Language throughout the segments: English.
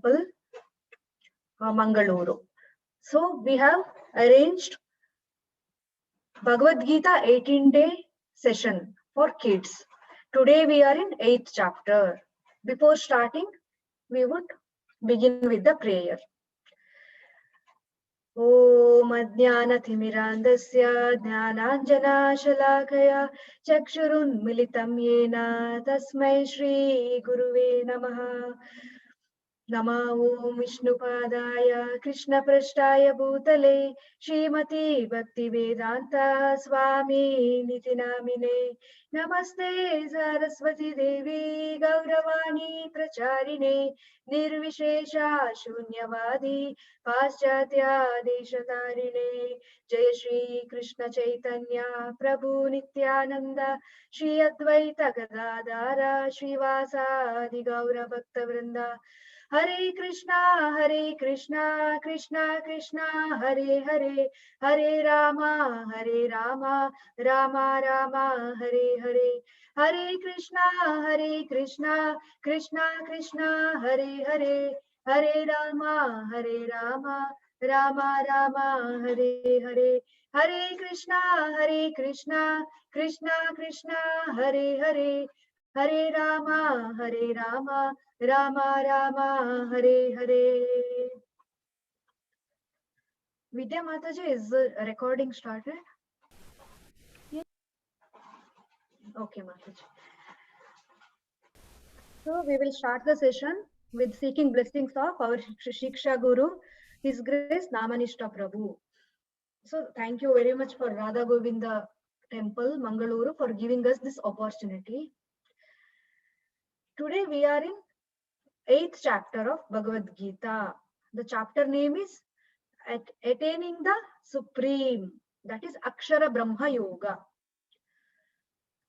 temple, Mangaluru. So we have arranged Bhagavad Gita 18-day session for kids. Today we are in 8th chapter. Before starting, we would begin with the prayer. ॐ अज्ञानतिमिरान्धस्य ज्ञानाञ्जनशलाकया चक्षुरुन्मिलितं येन तस्मै श्रीगुरुवे नमः। नमो ॐ विष्णुपादाय कृष्णपृष्ठाय भूतले श्रीमती भक्तिवेदान्त स्वामिनिति नामिने। नमस्ते सरस्वती देवी गौरवाणी प्रचारिणे निर्विशेषा शून्यवादी पाश्चात्यादेशतारिणे। जय श्री कृष्ण चैतन्य प्रभु नित्यानंद श्री अद्वैत गदाधर श्रीवासादि गौर भक्त वृंदा। हरे कृष्णा कृष्णा कृष्णा हरे हरे, हरे रामा रामा रामा हरे हरे। हरे कृष्णा कृष्णा कृष्णा हरे हरे, हरे रामा रामा रामा हरे हरे। हरे कृष्णा कृष्णा कृष्णा हरे हरे, हरे Rama Rama Rama Hare Hare. Vidya Mataji, is the recording started? Yes. Okay, Mataji. So we will start the session with seeking blessings of our Shiksha Guru, His Grace Namanishta Prabhu. So thank you very much for Radha Govinda Temple, Mangaluru, for giving us this opportunity. Today we are in 8th chapter of Bhagavad Gita. The chapter name is Attaining the Supreme, that is Akshara Brahma Yoga.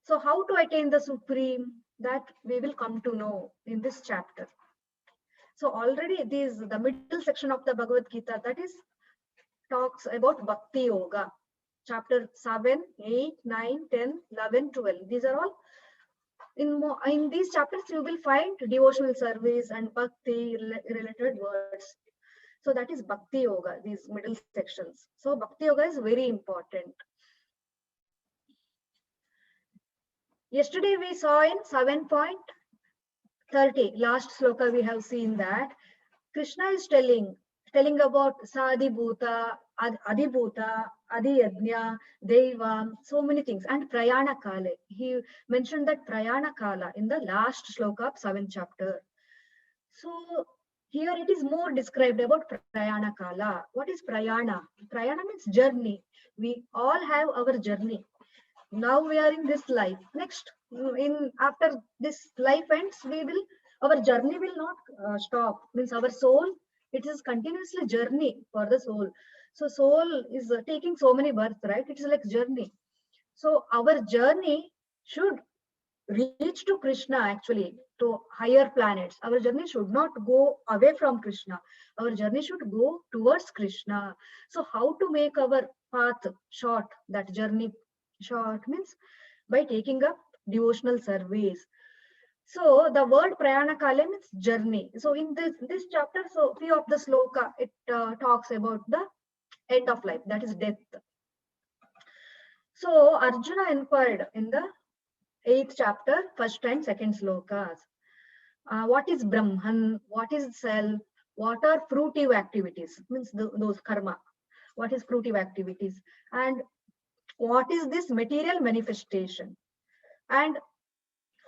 So how to attain the Supreme, that we will come to know in this chapter. So already the middle section of the Bhagavad Gita, that is talks about Bhakti Yoga. Chapter 7, 8, 9, 10, 11, 12. These are all, in these chapters you will find devotional service and Bhakti related words. So that is Bhakti Yoga, these middle sections. So Bhakti Yoga is very important. Yesterday we saw in 7.30, last sloka we have seen that Krishna is telling about Sadibhuta, Adibhuta, Adiyajna, Deva, so many things, and Prayana Kala. He mentioned that Prayana Kala in the last sloka of 7th chapter. So here it is more described about Prayana Kala. What is Prayana? Prayana means journey. We all have our journey. Now we are in this life. Next, after this life ends, our journey will not stop. Means our soul, it is continuously journey for the soul. So soul is taking so many births, right? It is like journey. So our journey should reach to Krishna, actually, to higher planets. Our journey should not go away from Krishna. Our journey should go towards Krishna. So how to make our path short, that journey short, means by taking up devotional service. So the word Prayana Kala means journey. So in this chapter, so few of the sloka, it talks about the end of life, that is death. So Arjuna inquired in the 8th chapter, 1st and 2nd slokas. What is Brahman? What is self? What are fruitive activities? Means those karma. What is fruitive activities? And what is this material manifestation? And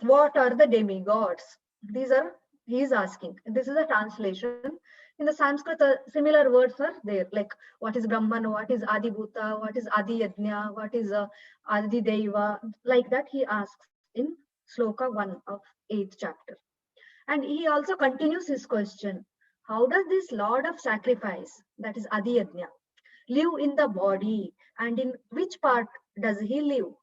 what are the demigods? These are, he is asking. This is a translation. In the Sanskrit, similar words are there, like what is Brahman, what is Adibhuta, what is Adi Yajna, what is Adi Deva, like that he asks in Sloka 1 of 8th chapter. And he also continues his question. How does this Lord of sacrifice, that is Adi Yajna, live in the body, and in which part does he live?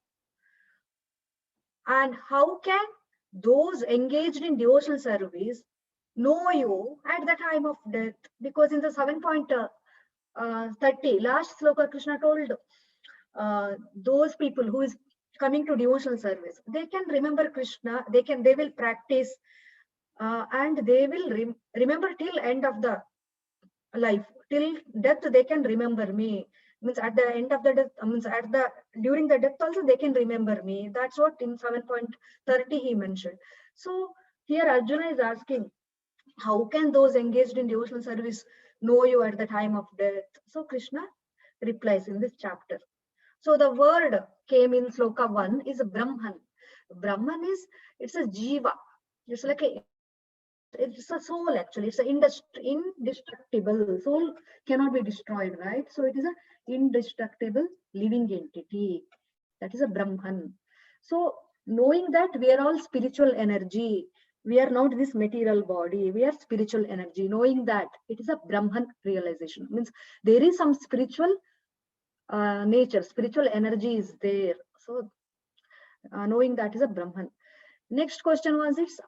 And how can those engaged in devotional service know you at the time of death? Because in the 7.30, last sloka, Krishna told those people who is coming to devotional service, they can remember Krishna, they will practice and they will remember till end of the life, till death they can remember me. Means at the end of the death, means at the during the death also they can remember me. That's what in 7.30 he mentioned. So here Arjuna is asking, how can those engaged in devotional service know you at the time of death? So Krishna replies in this chapter. So the word came in sloka 1 is Brahman. Brahman is, it's a jiva. It's like it's a soul actually. It's an indestructible. Soul cannot be destroyed, right? So it is an indestructible living entity. That is a Brahman. So knowing that we are all spiritual energy, we are not this material body, we are spiritual energy. Knowing that it is a Brahman realization means there is some spiritual nature, spiritual energy is there. So knowing that is a Brahman. Next question was it's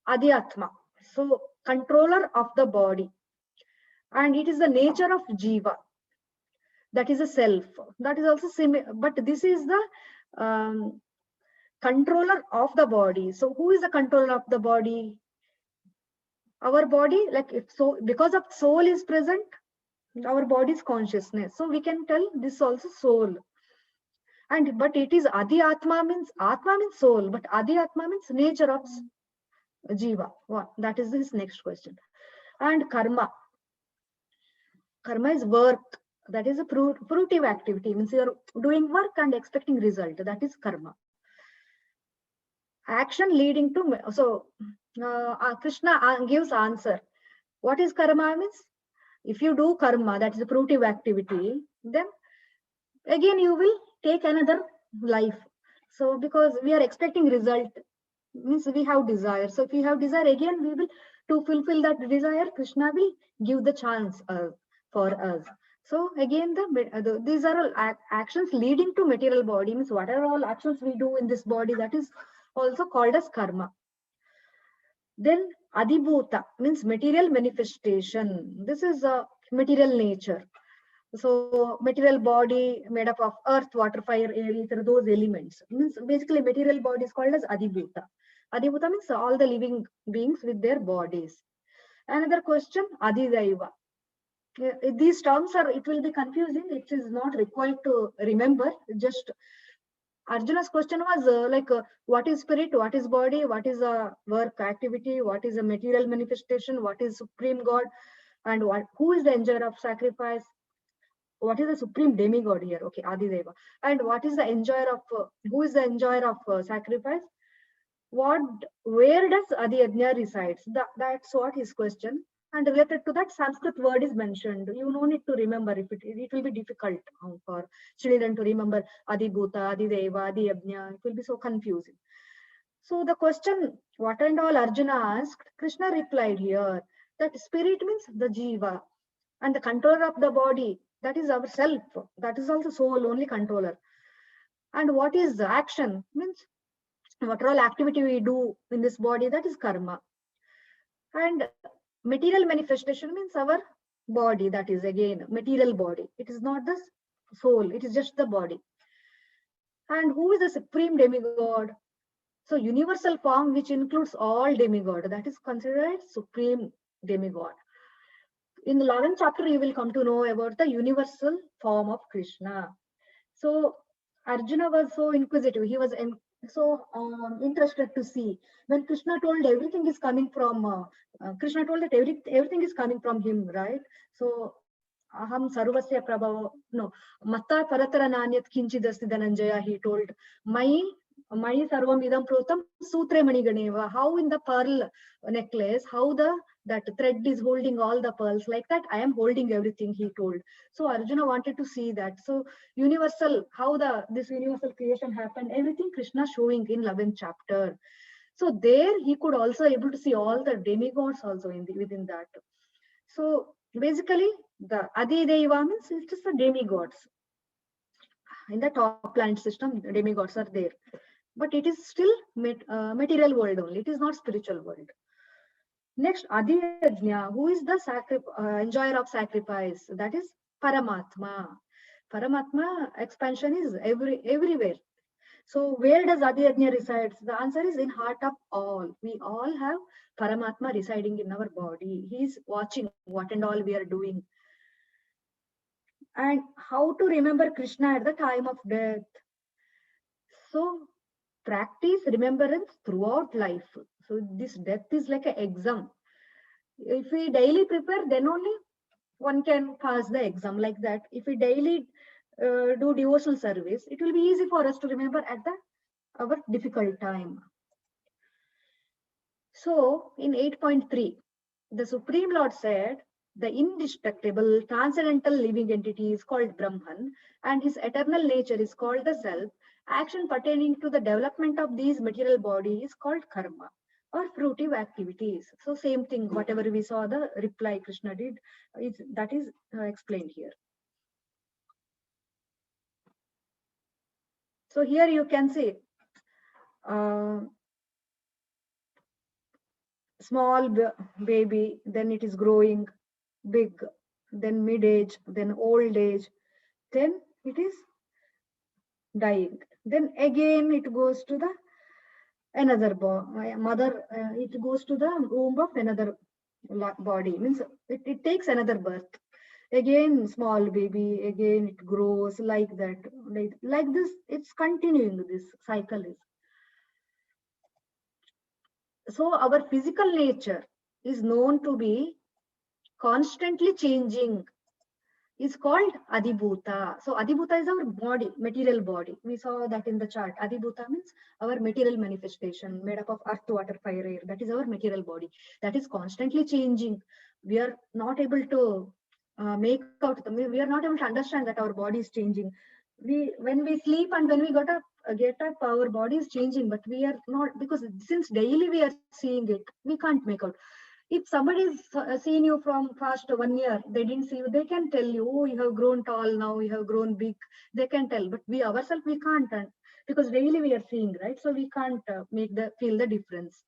Adhyatma. So controller of the body. And it is the nature of Jiva. That is a self. That is also similar, but this is the controller of the body. So who is the controller of the body? Our body, like if so, because of soul is present, our body's consciousness. So we can tell this also soul. And but it is Adi Atma means soul, but Adi Atma means nature of Jiva. What? That is his next question. And karma. Karma is work. That is a fruitive activity. Means you're doing work and expecting result. That is karma. Action leading to, so Krishna gives answer. What is karma means? If you do karma, that is a fruitive activity, then again you will take another life. So because we are expecting result, means we have desire. So if we have desire, again we will, to fulfill that desire, Krishna will give the chance for us. So again, these are all actions leading to material body. Means whatever all actions we do in this body, that is also called as karma. Then Adibhuta means material manifestation. This is a material nature. So material body made up of earth, water, fire, air, ether, those elements. Means basically material body is called as Adibhuta. Adibhuta means all the living beings with their bodies. Another question, Adidaiva. These terms are, it will be confusing. It is not required to remember. Just Arjuna's question was what is spirit, what is body, what is a work activity, what is a material manifestation, what is supreme God, and who is the enjoyer of sacrifice, what is the supreme demigod here? Okay, Adideva. And what is the enjoyer of, who is the enjoyer of sacrifice? Where does Adi Yajna resides? That's what his question. And related to that, Sanskrit word is mentioned. You no need to remember. If it will be difficult for children to remember Adi Bhuta, Adi Deva, Adi Yajna. It will be so confusing. So the question, what and all Arjuna asked, Krishna replied here that spirit means the jiva, and the controller of the body, that is our self. That is also soul, only controller. And what is the action? Means what all activity we do in this body, that is karma. And material manifestation means our body, that is again material body. It is not the soul, it is just the body. And who is the supreme demigod? So universal form which includes all demigod, that is considered supreme demigod. In the 11th chapter, you will come to know about the universal form of Krishna. So Arjuna was so inquisitive. He was so interested to see. When Krishna told everything is coming from, Krishna told that everything is coming from him, right? So aham sarvasya prabhava, no, matta paratara nanyat kinchidasti dhananjaya, he told, my sarvam idam protam sutre maniganeva. How in the pearl necklace, how that thread is holding all the pearls, like that I am holding everything, he told. So Arjuna wanted to see that. So universal, how this universal creation happened, everything Krishna showing in 11th chapter. So there he could also able to see all the demigods also within that. So basically the Adi Deva means it's just the demigods. In the top planet system, demigods are there. But it is still material world only. It is not spiritual world. Next, Adi Yajna, who is the enjoyer of sacrifice? That is Paramatma. Paramatma expansion is everywhere. So where does Adi Ajna resides? The answer is in heart of all. We all have Paramatma residing in our body. He is watching what and all we are doing. And how to remember Krishna at the time of death? So practice remembrance throughout life. So this death is like an exam. If we daily prepare, then only one can pass the exam like that. If we daily do devotional service, it will be easy for us to remember at the our difficult time. So in 8.3, the Supreme Lord said, the indestructible, transcendental living entity is called Brahman, and his eternal nature is called the self. Action pertaining to the development of these material bodies is called karma or fruitive activities. So same thing, whatever we saw the reply Krishna did, that is explained here. So here you can see uh, small baby, then it is growing big, then mid age, then old age, then it is dying. Then again it goes to the another mother, it goes to the womb of another body, means it takes another birth. Again, small baby, again it grows like that. Like this, it's continuing, this cycle is. So our physical nature is known to be constantly changing, is called Adibhuta. So Adibhuta is our body, material body. We saw that in the chart. Adibhuta means our material manifestation made up of earth, water, fire, air. That is our material body. That is constantly changing. We are not able to make out, we are not able to understand that our body is changing. When we sleep and when we get up, our body is changing, but we are not, because since daily we are seeing it, we can't make out. If somebody's seen you from past 1 year, they didn't see you, they can tell you, oh, you have grown tall now, you have grown big. They can tell, but we ourselves, we can't, because daily we are seeing, right? So we can't feel the difference.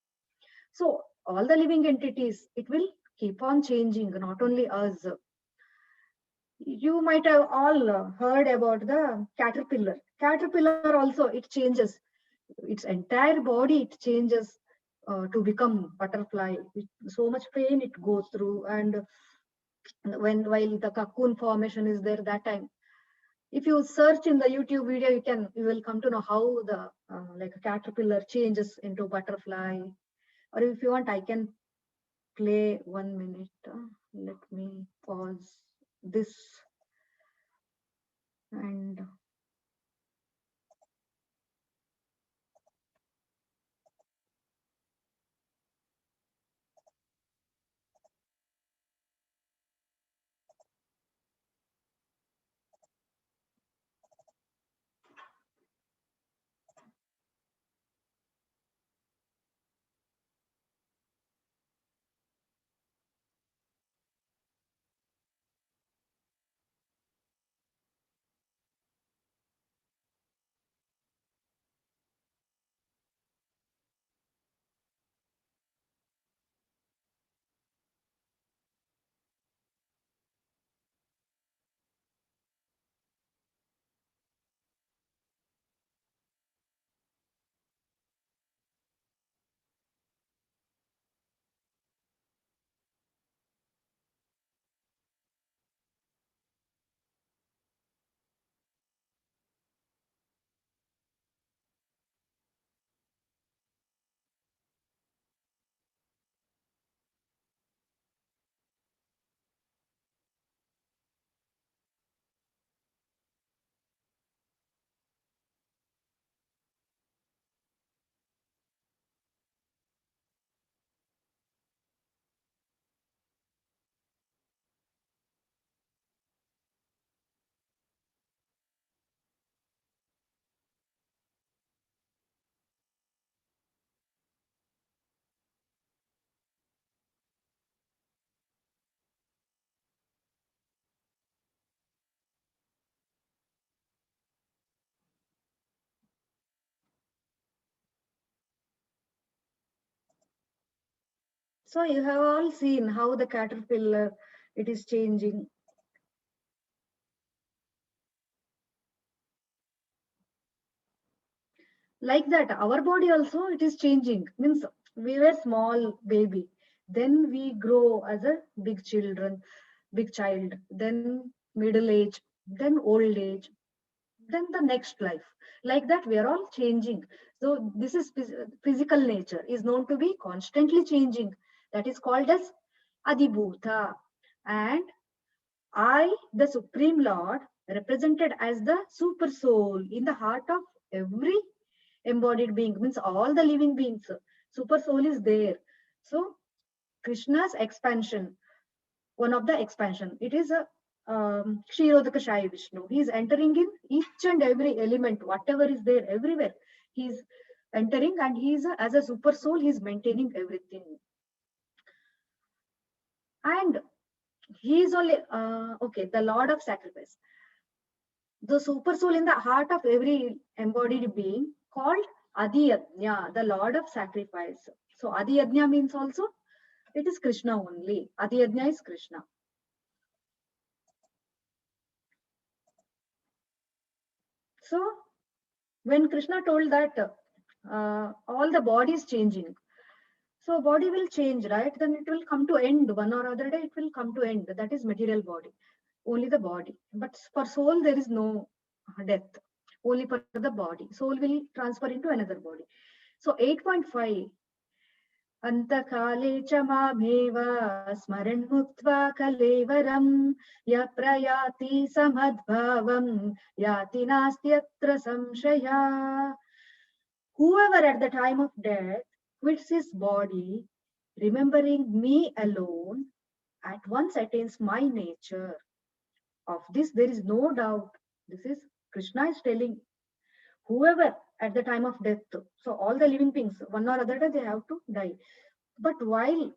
So all the living entities, it will keep on changing, not only us. You might have all heard about the caterpillar. Caterpillar also, it changes its entire body, it changes to become butterfly. So much pain it goes through, and while the cocoon formation is there, that time, if you search in the YouTube video, you will come to know how the like a caterpillar changes into butterfly. Or if you want, I can play 1 minute. Let me pause this. And so you have all seen how the caterpillar, it is changing. Like that, our body also, it is changing. Means we were small baby, then we grow as a big child, then middle age, then old age, then the next life. Like that, we are all changing. So this is physical nature is known to be constantly changing. That is called as adibhuta. And I, the Supreme Lord, represented as the super soul in the heart of every embodied being, means all the living beings. Super soul is there. So Krishna's expansion, one of the expansion, it is a Kshirodakashayi Vishnu. He is entering in each and every element, whatever is there, everywhere. He is entering, and he is as a super soul, he is maintaining everything. And he is only okay, the Lord of sacrifice, the super soul in the heart of every embodied being, called Adiyajna, the Lord of sacrifice. So Adiyajna means also it is Krishna only. Adiyajna is Krishna. So when Krishna told that all the body is changing, so body will change, right? Then it will come to end. One or other day, it will come to end. That is material body, only the body. But for soul, there is no death. Only for the body. Soul will transfer into another body. So 8.5. Antakale cha mameva smaran muktva kalevaram ya prayati samadbhavam yati nastyatra samshaya. Whoever at the time of death quits his body, remembering me alone, at once attains my nature. Of this there is no doubt. This is Krishna is telling. Whoever at the time of death, so all the living beings, one or other day they have to die. But while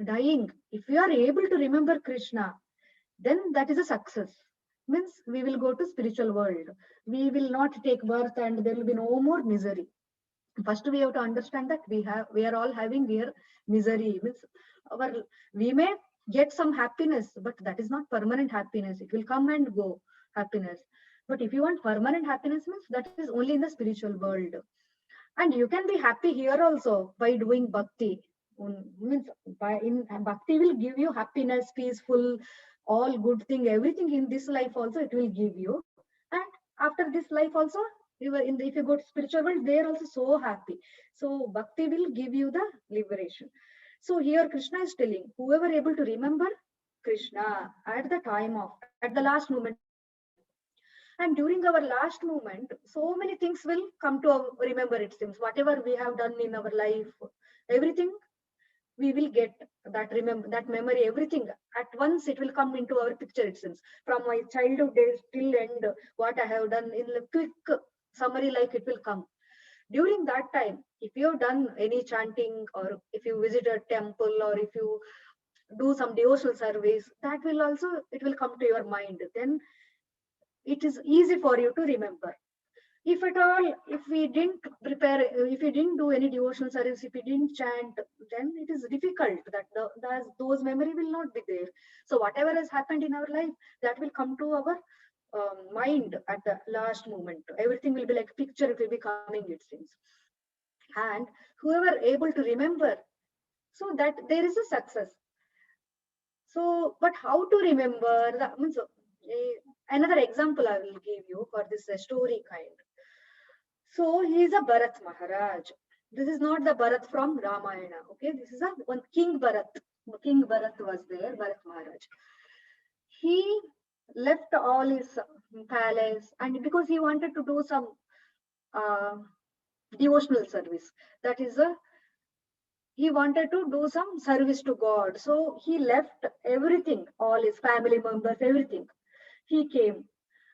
dying, if we are able to remember Krishna, then that is a success. Means we will go to spiritual world. We will not take birth and there will be no more misery. First we have to understand that we are all having here misery. Means our, we may get some happiness, but that is not permanent happiness. It will come and go, happiness. But if you want permanent happiness, means that is only in the spiritual world. And you can be happy here also by doing bhakti. Means by in bhakti will give you happiness, peaceful, all good thing, everything in this life also it will give you. And after this life also, you are in the, if you go to spiritual world, they are also so happy. So bhakti will give you the liberation. So here Krishna is telling, whoever able to remember Krishna at the time of, at the last moment of our life. And during our last moment, so many things will come to our remember, it seems. Whatever we have done in our life, everything we will get that remember that memory, everything at once it will come into our picture, it seems. From my childhood days till end, what I have done in a quick summary, like it will come. During that time, if you have done any chanting, or if you visit a temple, or if you do some devotional service, that will also it will come to your mind. Then it is easy for you to remember. If at all, if we didn't prepare, if we didn't do any devotional service, if we didn't chant, then it is difficult that those memory will not be there. So whatever has happened in our life, that will come to our mind at the last moment. Everything will be like picture, it will be coming, it seems. And whoever able to remember, so that there is a success. So, but how to remember? That means another example I will give you for this story kind. So he is a Bharat Maharaj. This is not the Bharat from Ramayana. Okay, this is a one King Bharat. King Bharat was there, Bharat Maharaj. He left all his palace, and because he wanted to do some uh, devotional service, that is a he wanted to do some service to God. So he left everything, all his family members, everything. He came.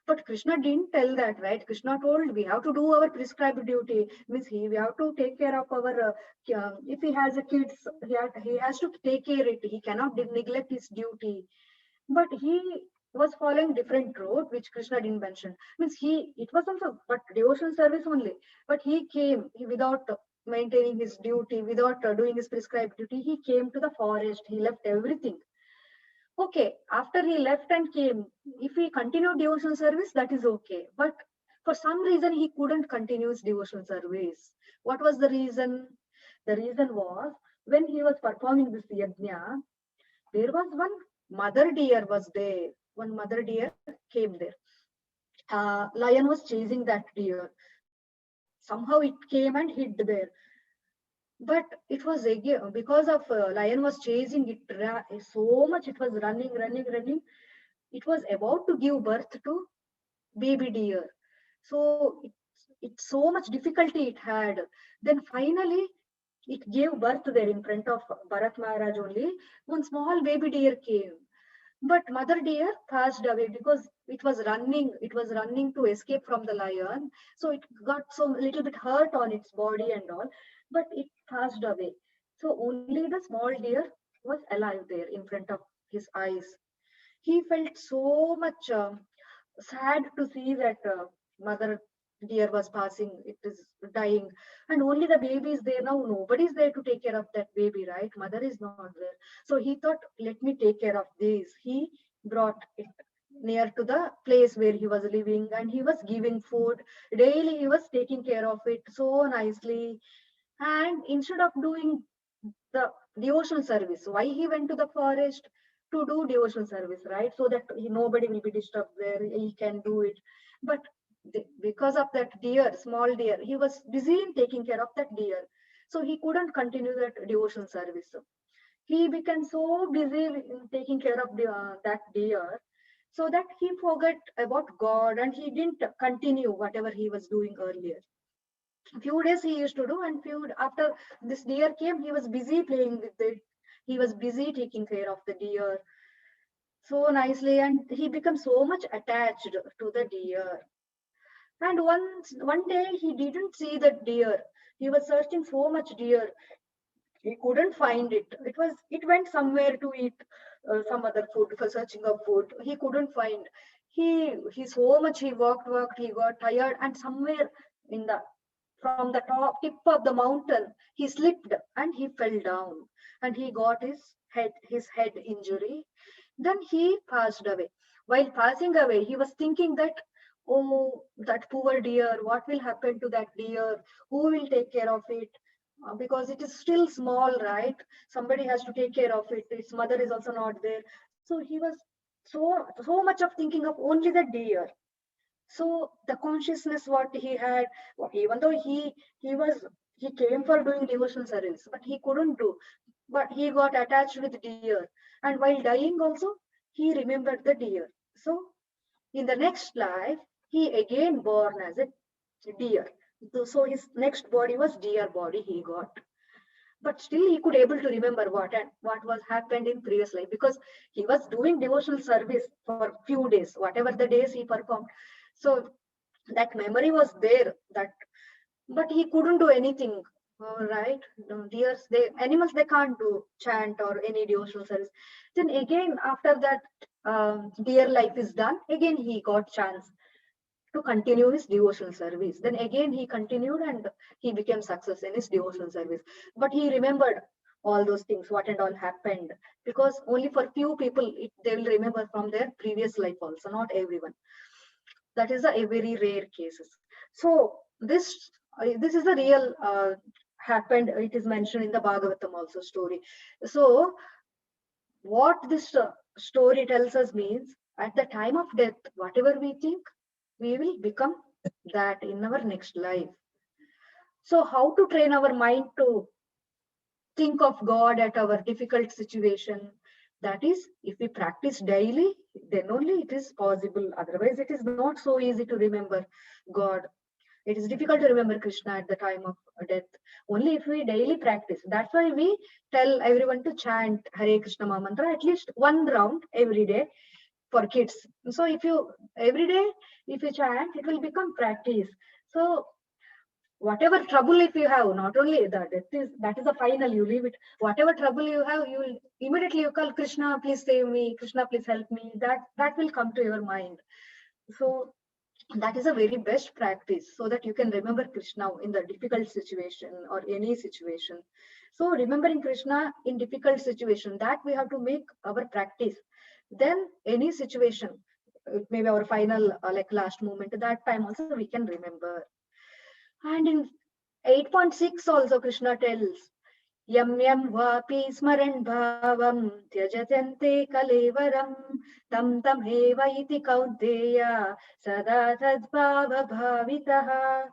But Krishna didn't tell that, right? Krishna told we have to do our prescribed duty. Means we have to take care of our, if he has a kids, he has to take care it. He cannot neglect his duty. But he was following different road, which Krishna didn't mention. Means it was also, but devotional service only. But he came without maintaining his duty, without doing his prescribed duty. He came to the forest. He left everything. Okay, after he left and came, if he continued devotional service, that is okay. But For some reason, he couldn't continue his devotional service. What was the reason? The reason was when he was performing this yajna, there was one mother deer was there. One mother deer came there. Lion was chasing that deer. Somehow it came and hid there. But it was again because of lion was chasing it so much. It was running, running, running. It was about to give birth to baby deer. So it's so much difficulty it had. Then finally it gave birth there in front of Bharat Maharaj only. One small baby deer came. But mother deer passed away because it was running to escape from the lion. So it got so little bit hurt on its body and all, but it passed away. So only the small deer was alive there in front of his eyes. He felt so much sad to see that mother deer was passing, it is dying, and only the baby is there. Now nobody is there to take care of that baby, right? Mother is not there. So he thought, let me take care of this. He brought it near to the place where he was living, and he was giving food daily. He was taking care of it so nicely. And instead of doing the devotional service, why he went to the forest? To do devotional service, right? So that nobody will be disturbed there, he can do it. But because of that deer, small deer, he was busy in taking care of that deer, so he couldn't continue that devotional service. So he became so busy in taking care of that deer, so that he forgot about God, and he didn't continue whatever he was doing earlier. Few days he used to do, and few after this deer came, he was busy playing with it. He was busy taking care of the deer so nicely, and he became so much attached to the deer. And one day he didn't see the deer. He was searching so much deer. He couldn't find it. It went somewhere to eat some other food for searching of food. He couldn't find. He so much he walked. He got tired, and somewhere in the from the top tip of the mountain he slipped and he fell down, and he got his head injury. Then he passed away. While passing away, he was thinking that, oh, that poor deer, what will happen to that deer? Who will take care of it? Because it is still small, right? Somebody has to take care of it. Its mother is also not there. So he was so much of thinking of only the deer. So the consciousness what he had, even though he came for doing devotional service, but he couldn't do. But he got attached with deer, and while dying also, he remembered the deer. So in the next life, he again born as a deer. So his next body was deer body he got. But still he could able to remember what was happened in previous life, because he was doing devotional service for few days, whatever the days he performed. So that memory was there, that, but he couldn't do anything. Right? No, deers, they animals, they can't do chant or any devotional service. Then again after that, deer life is done, again he got chance to continue his devotional service. Then again he continued, and he became success in his devotional service. But he remembered all those things, what and all happened, because only for few people they will remember from their previous life also, not everyone. That is a very rare cases. So this is the real happened. It is mentioned in the Bhagavatam also story. So what this story tells us means, at the time of death, whatever we think, we will become that in our next life. So how to train our mind to think of God at our difficult situation? That is, if we practice daily, then only it is possible. Otherwise, it is not so easy to remember God. It is difficult to remember Krishna at the time of death. Only if we daily practice. That's why we tell everyone to chant Hare Krishna Maha Mantra at least one round every day for kids. So if you every day, if you chant, it will become practice. So whatever trouble if you have, not only that is the final, you leave it. Whatever trouble you have, you will immediately you call Krishna, please save me, Krishna, please help me. That will come to your mind. So that is a very best practice, so that you can remember Krishna in the difficult situation or any situation. So remembering Krishna in difficult situation, that we have to make our practice. Then any situation, it may be our final like last moment, that time also we can remember. And in 8.6 also Krishna tells, Yam yam vapi smaran bhavam tyajatante kalevaram tam tam eva iti kaunteya sada tadbhava bhavitaha.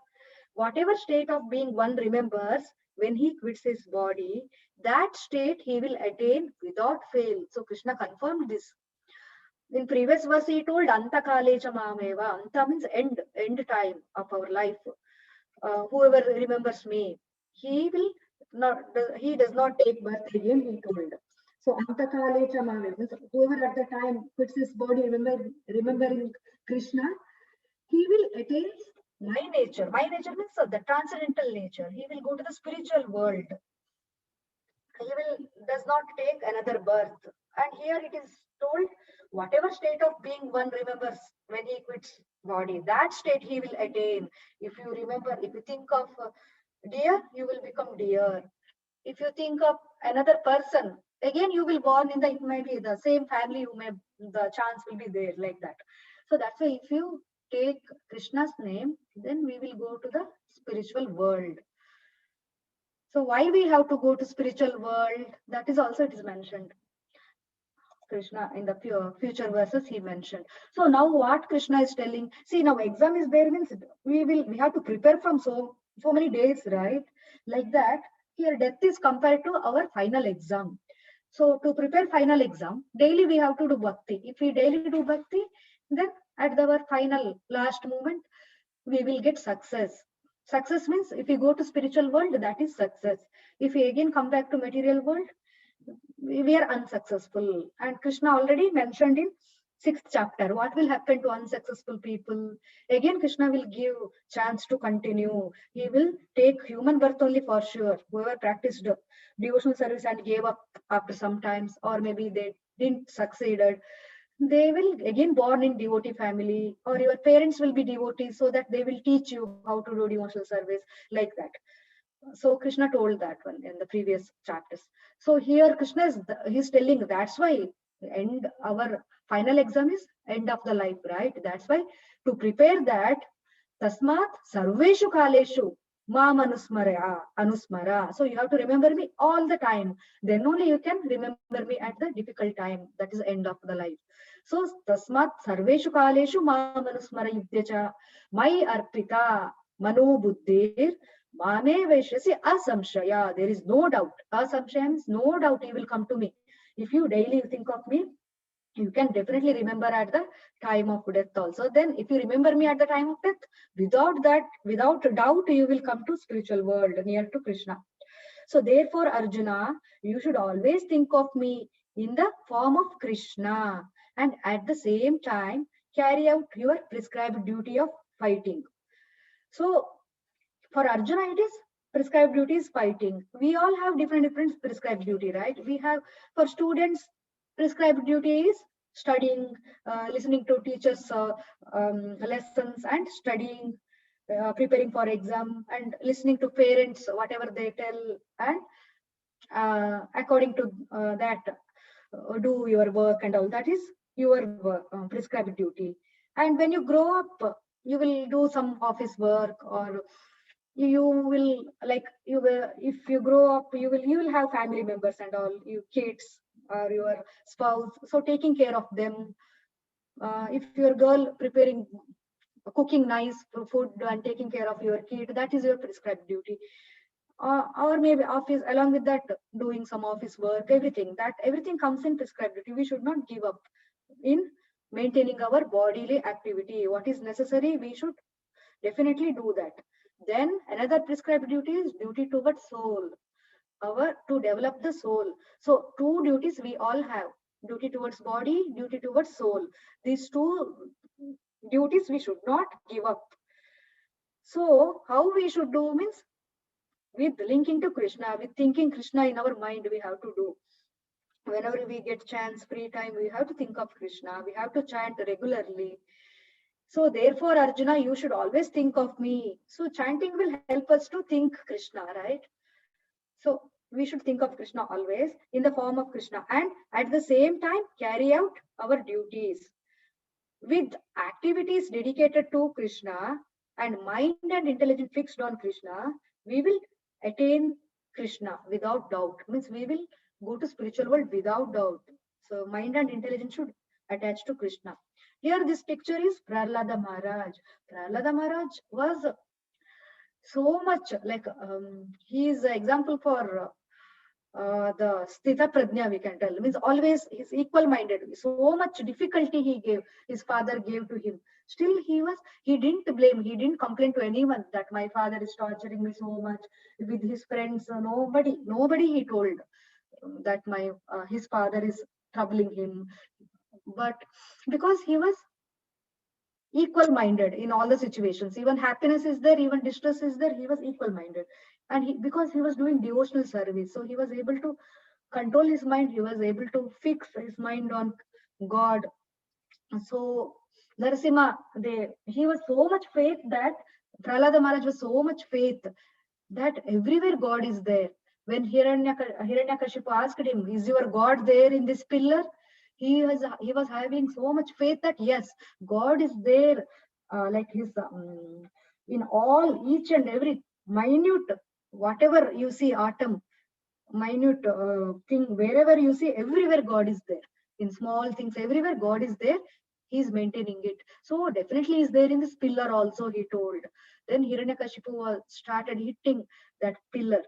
Whatever state of being one remembers when he quits his body, that state he will attain without fail. So Krishna confirmed this. In previous verse he told Anta Kalecha Mameva. Anta means end time of our life. Whoever remembers me, he will not, he does not take birth again, he told. So Antakale Chamave, whoever at the time quits his body, remembering Krishna, he will attain my nature. My nature means the transcendental nature. He will go to the spiritual world. He will does not take another birth. And here it is told, whatever state of being one remembers when he quits body, that state he will attain. If you remember, if you think of deer, you will become deer. If you think of another person, again you will born in the, it might be the same family, you may, the chance will be there like that. So that's why if you take Krishna's name, then we will go to the spiritual world. So why we have to go to spiritual world? That is also it is mentioned. Krishna in the future verses he mentioned. So now what Krishna is telling, see now exam is there means we have to prepare from so many days, right? Like that, here death is compared to our final exam. So to prepare final exam, daily we have to do bhakti. If we daily do bhakti, then at our final last moment, we will get success. Success means if we go to spiritual world, that is success. If we again come back to material world, we are unsuccessful. And Krishna already mentioned in 6th chapter what will happen to unsuccessful people. Again Krishna will give chance to continue. He will take human birth only for sure. Whoever practiced devotional service and gave up after some times, or maybe they didn't succeeded, they will again born in devotee family, or your parents will be devotees, so that they will teach you how to do devotional service, like that. So Krishna told that one in the previous chapters. So here Krishna is he's telling, that's why end our final exam is end of the life, right? That's why to prepare that, tasmat sarveshu kaleshu mam anusmara. So you have to remember me all the time. Then only you can remember me at the difficult time, that is end of the life. So tasmat sarveshu kaleshu mam anusmara yudhyacha mai arpita mano buddhir Mame Vaishyasi asamshaya. There is no doubt. Asamshaya means no doubt he will come to me. If you daily think of me, you can definitely remember at the time of death also. Then if you remember me at the time of death, without that, without doubt, you will come to spiritual world near to Krishna. So therefore, Arjuna, you should always think of me in the form of Krishna, and at the same time carry out your prescribed duty of fighting. So for Arjuna, it is prescribed duty is fighting. We all have different prescribed duty, right? We have, for students, prescribed duty is studying, listening to teachers' lessons and studying, preparing for exam, and listening to parents, whatever they tell, and according to that, do your work and all. That is your work, prescribed duty. And when you grow up, you will do some office work, or you will, like, you will, if you grow up, you will have family members and all, you kids or your spouse, so taking care of them. If you're girl, preparing, cooking nice food and taking care of your kid, that is your prescribed duty. Or maybe office, along with that, doing some office work, everything comes in prescribed duty. We should not give up in maintaining our bodily activity. What is necessary, we should definitely do that. Then another prescribed duty is duty towards soul, our to develop the soul. So two duties we all have: duty towards body, duty towards soul. These two duties we should not give up. So how we should do means with linking to Krishna, with thinking Krishna in our mind, we have to do. Whenever we get chance, free time, we have to think of Krishna. We have to chant regularly. So therefore, Arjuna, you should always think of me. So chanting will help us to think Krishna, right? So we should think of Krishna always in the form of Krishna, and at the same time carry out our duties. With activities dedicated to Krishna and mind and intelligence fixed on Krishna, we will attain Krishna without doubt. Means we will go to spiritual world without doubt. So mind and intelligence should attach to Krishna. Here this picture is Prahlada Maharaj. Prahlada Maharaj was so much like he is an example for the Sthita Prajna, we can tell. Means always he's equal minded. So much difficulty his father gave to him. Still he didn't blame, he didn't complain to anyone that my father is torturing me so much with his friends. Nobody he told that his father is troubling him. But because he was equal minded in all the situations, even happiness is there, even distress is there, he was equal minded. And because he was doing devotional service, so he was able to control his mind, he was able to fix his mind on God. So Narasimha, he was so much faith that Prahlada Maharaj was so much faith that everywhere God is there. When Hiranyakashipu asked him, is your God there in this pillar? He was having so much faith that yes, God is there, like his in all each and every minute, whatever you see, atom, minute thing, wherever you see, everywhere God is there. In small things, everywhere God is there. He's maintaining it. So definitely is there in this pillar also, he told. Then Hiranyakashipu started hitting that pillar.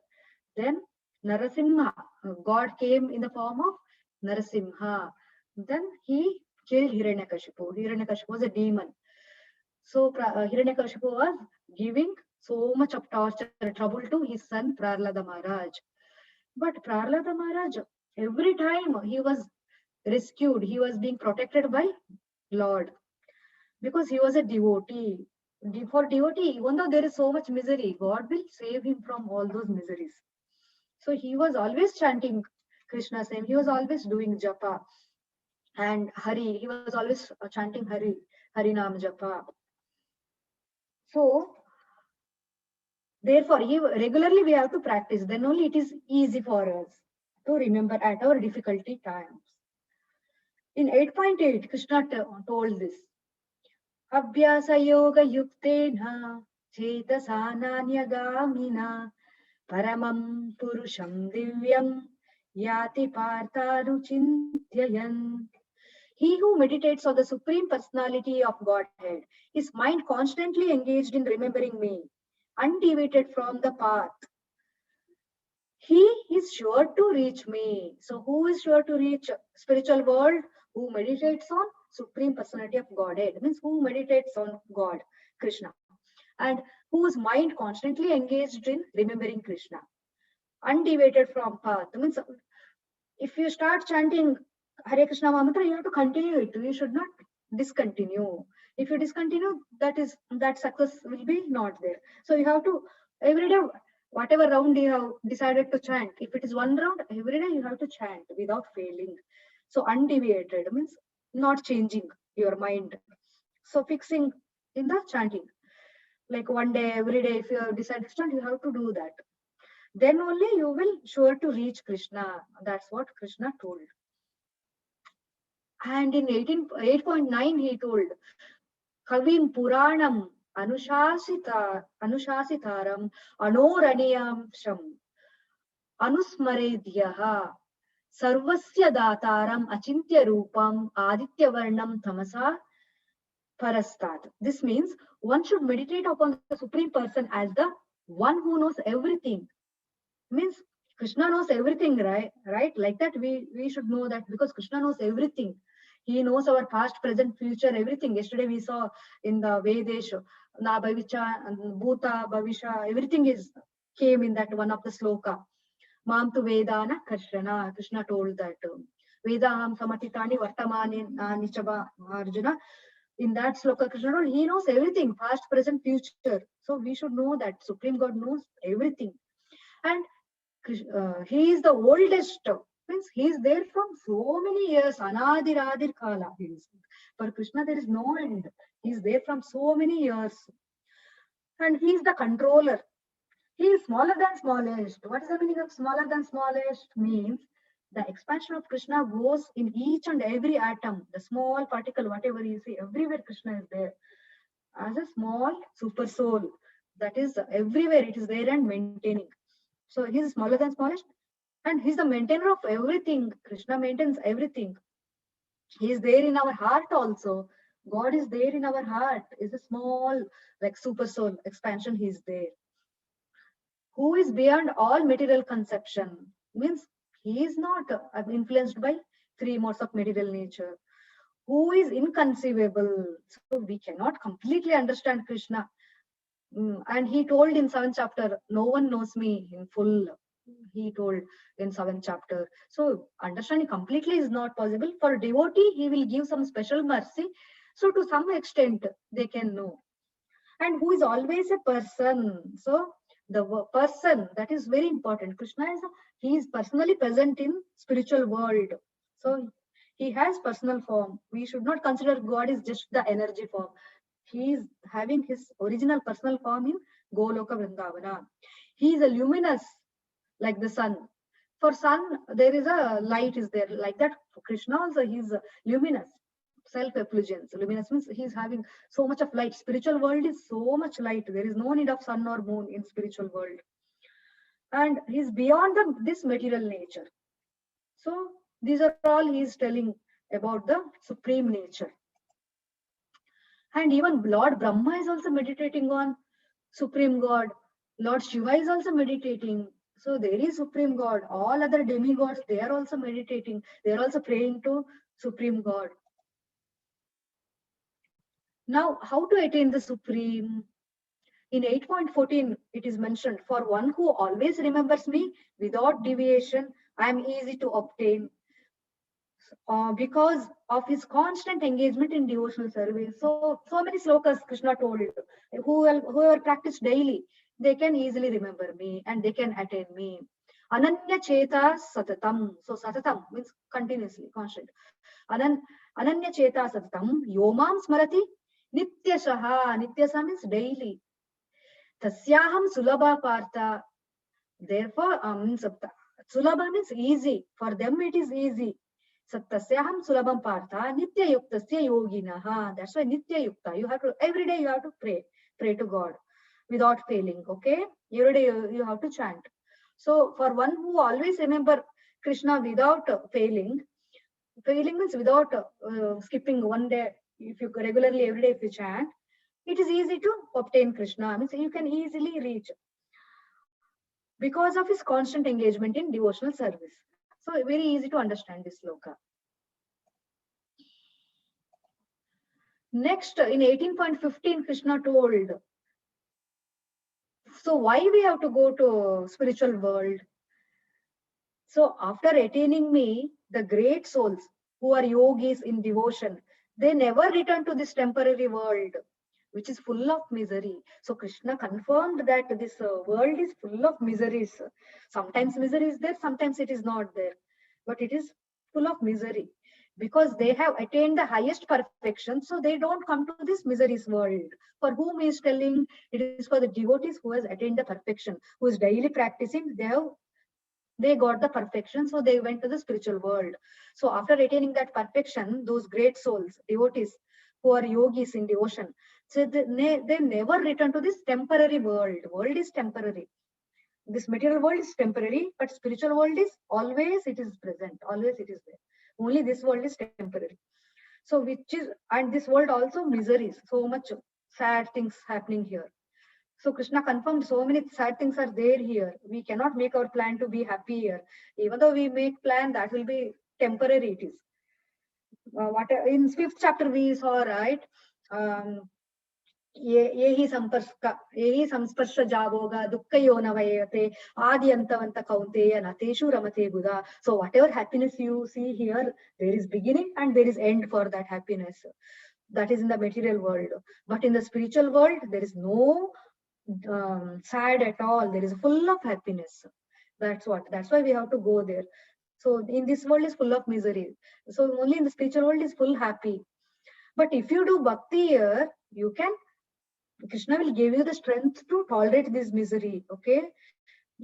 Then Narasimha, God came in the form of Narasimha. Then he killed Hiranyakashipu. Hiranyakashipu was a demon. So Hiranyakashipu was giving so much of torture, trouble to his son Prahlada Maharaj. But Prahlada Maharaj, every time he was rescued, he was being protected by Lord because he was a devotee. For devotee, even though there is so much misery, God will save him from all those miseries. So he was always chanting Krishna's name. He was always doing japa and Hari. He was always chanting Harinam japa. So therefore, regularly we have to practice. Then only it is easy for us to remember at our difficulty times. In 8.8, Krishna told this. Abhyasa yoga yuktena chetasa nanyagāmina paramam purusham divyam yati parthanuchintyayan. He who meditates on the Supreme Personality of Godhead, his mind constantly engaged in remembering me, undeviated from the path, he is sure to reach me. So who is sure to reach spiritual world? Who meditates on Supreme Personality of Godhead, means who meditates on God, Krishna, and whose mind constantly engaged in remembering Krishna, undeviated from path. Means if you start chanting Hare Krishna mantra, you have to continue it. You should not discontinue. If you discontinue, that success will be not there. So you have to every day, whatever round you have decided to chant. If it is one round, every day you have to chant without failing. So undeviated means not changing your mind. So fixing in the chanting. Like one day, every day, if you have decided to chant, you have to do that. Then only you will sure to reach Krishna. That's what Krishna told. And in 8.9, he told, Kavim Puranam Anushasitaram Anoraniyam Sham Anusmaredyaha Sarvasya Dataram Achintya Rupam Aditya Varnam Tamasa Parastat. This means one should meditate upon the Supreme Person as the one who knows everything. Means Krishna knows everything, right? Like that, we should know that because Krishna knows everything. He knows our past, present, future, everything. Yesterday we saw in the Vedesh, Na Bhavicha, Bhuta, Bhavisha, everything is came in that one of the sloka. Mam tu Vedana Krishna. Krishna told that Vedaham Samatitani Vartamani Nichaba Arjuna. In that sloka, Krishna told he knows everything, past, present, future. So we should know that Supreme God knows everything. And he is the oldest, means he is there from so many years, Anadiradir Kala. For Krishna, there is no end. He is there from so many years. And he is the controller. He is smaller than smallest. What is the meaning of smaller than smallest? Means The expansion of Krishna goes in each and every atom, the small particle, whatever you see, everywhere Krishna is there as a small super soul. That is everywhere it is there and maintaining. So he is smaller than smallest, and he's the maintainer of everything. Krishna maintains everything. He is there in our heart also. God is there in our heart. Is a small, like super soul expansion. He is there. Who is beyond all material conception? Means he is not influenced by three modes of material nature. Who is inconceivable? So we cannot completely understand Krishna. And he told in 7th chapter, no one knows me in full. He told in 7th chapter. So understanding completely is not possible. For devotee, he will give some special mercy. So to some extent, they can know. And who is always a person. So the person, that is very important. Krishna is, he is personally present in spiritual world. So he has personal form. We should not consider God is just the energy form. He is having his original personal form in Goloka Vrindavana. He is a luminous like the sun. For sun, there is a light is there. Like that, for Krishna also, he is luminous, self-effulgence. Luminous means he is having so much of light. Spiritual world is so much light. There is no need of sun or moon in spiritual world. And he is beyond this material nature. So these are all he is telling about the supreme nature. And even Lord Brahma is also meditating on Supreme God. Lord Shiva is also meditating. So there is Supreme God. All other demigods, they are also meditating. They are also praying to Supreme God. Now, how to attain the Supreme? In 8.14, it is mentioned, for one who always remembers me without deviation, I am easy to obtain. Because of his constant engagement in devotional service. So many slokas Krishna told, whoever practice daily, they can easily remember me and they can attain me. Ananya cheta satatam. So satatam means continuously, constant. Ananya cheta satatam. Yomam smarati nityashaha. Nityasha means daily. Tasyaham sulabha partha. Therefore, sulabha means easy. For them it is easy. Sattasyaham sulabham partha nitya yuktasya yoginaha. That's why nitya yukta. You have to, every day you have to pray to God without failing. Okay, every day you have to chant. So for one who always remember Krishna without failing means without skipping one day. If you regularly every day if you chant, it is easy to obtain Krishna. Means you can easily reach because of his constant engagement in devotional service. So very easy to understand this sloka. Next, in 18.15, Krishna told, so why we have to go to spiritual world? So after attaining me, the great souls who are yogis in devotion, they never return to this temporary world, which is full of misery. So Krishna confirmed that this world is full of miseries. Sometimes misery is there, sometimes it is not there, but it is full of misery because they have attained the highest perfection. So they don't come to this miseries world. For whom he is telling, it is for the devotees who has attained the perfection, who is daily practicing, they got the perfection, so they went to the spiritual world. So after attaining that perfection, those great souls, devotees who are yogis in devotion, so they never return to this temporary world. World is temporary. This material world is temporary, but spiritual world is always, it is present, always it is there. Only this world is temporary. So which is, and this world also miseries, so much sad things happening here. So Krishna confirmed so many sad things are there here. We cannot make our plan to be happy here. Even though we make plan, that will be temporary. It is. What in 5th chapter we saw, right? ये ही संस्पर्श जावोगा दुःखयो न वयते आदि अंतवंत कौंतेय न तेषु रमते बुधा. So whatever happiness you see here, there is beginning and there is end for that happiness. That is in the material world. But in the spiritual world, there is no sad at all. There is full of happiness. That's why we have to go there. So in this world is full of misery. So only in the spiritual world is full happy. But if you do bhakti here, Krishna will give you the strength to tolerate this misery. Okay.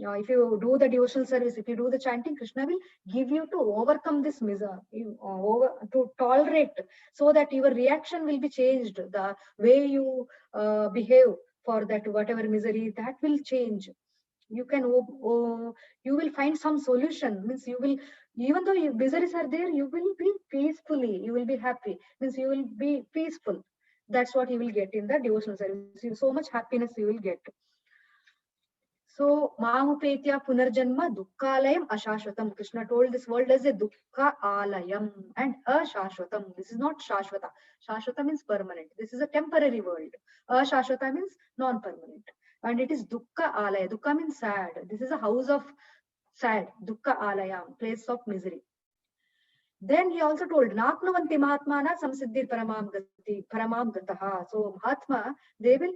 if you do the devotional service, if you do the chanting, Krishna will give you to overcome this misery, to tolerate, so that your reaction will be changed. The way you behave for that whatever misery, that will change. You can you will find some solution. Means you will, even though miseries are there, you will be peacefully. You will be happy. Means you will be peaceful. That's what you will get in the devotional service. So much happiness you will get. So, Mamupetya Punarjanma Dukkalayam Ashashvatam. Krishna told this world as a Dukkha Alayam and Ashashvatam. This is not Shashvata. Shashvata means permanent. This is a temporary world. Ashashvata means non-permanent. And it is Dukkha Alaya. Dukkha means sad. This is a house of sad. Dukkha Alayam, place of misery. Then he also told, Naknuvanti Mahatmana Samsiddhir Paramam Gataha. So, Mahatma, they will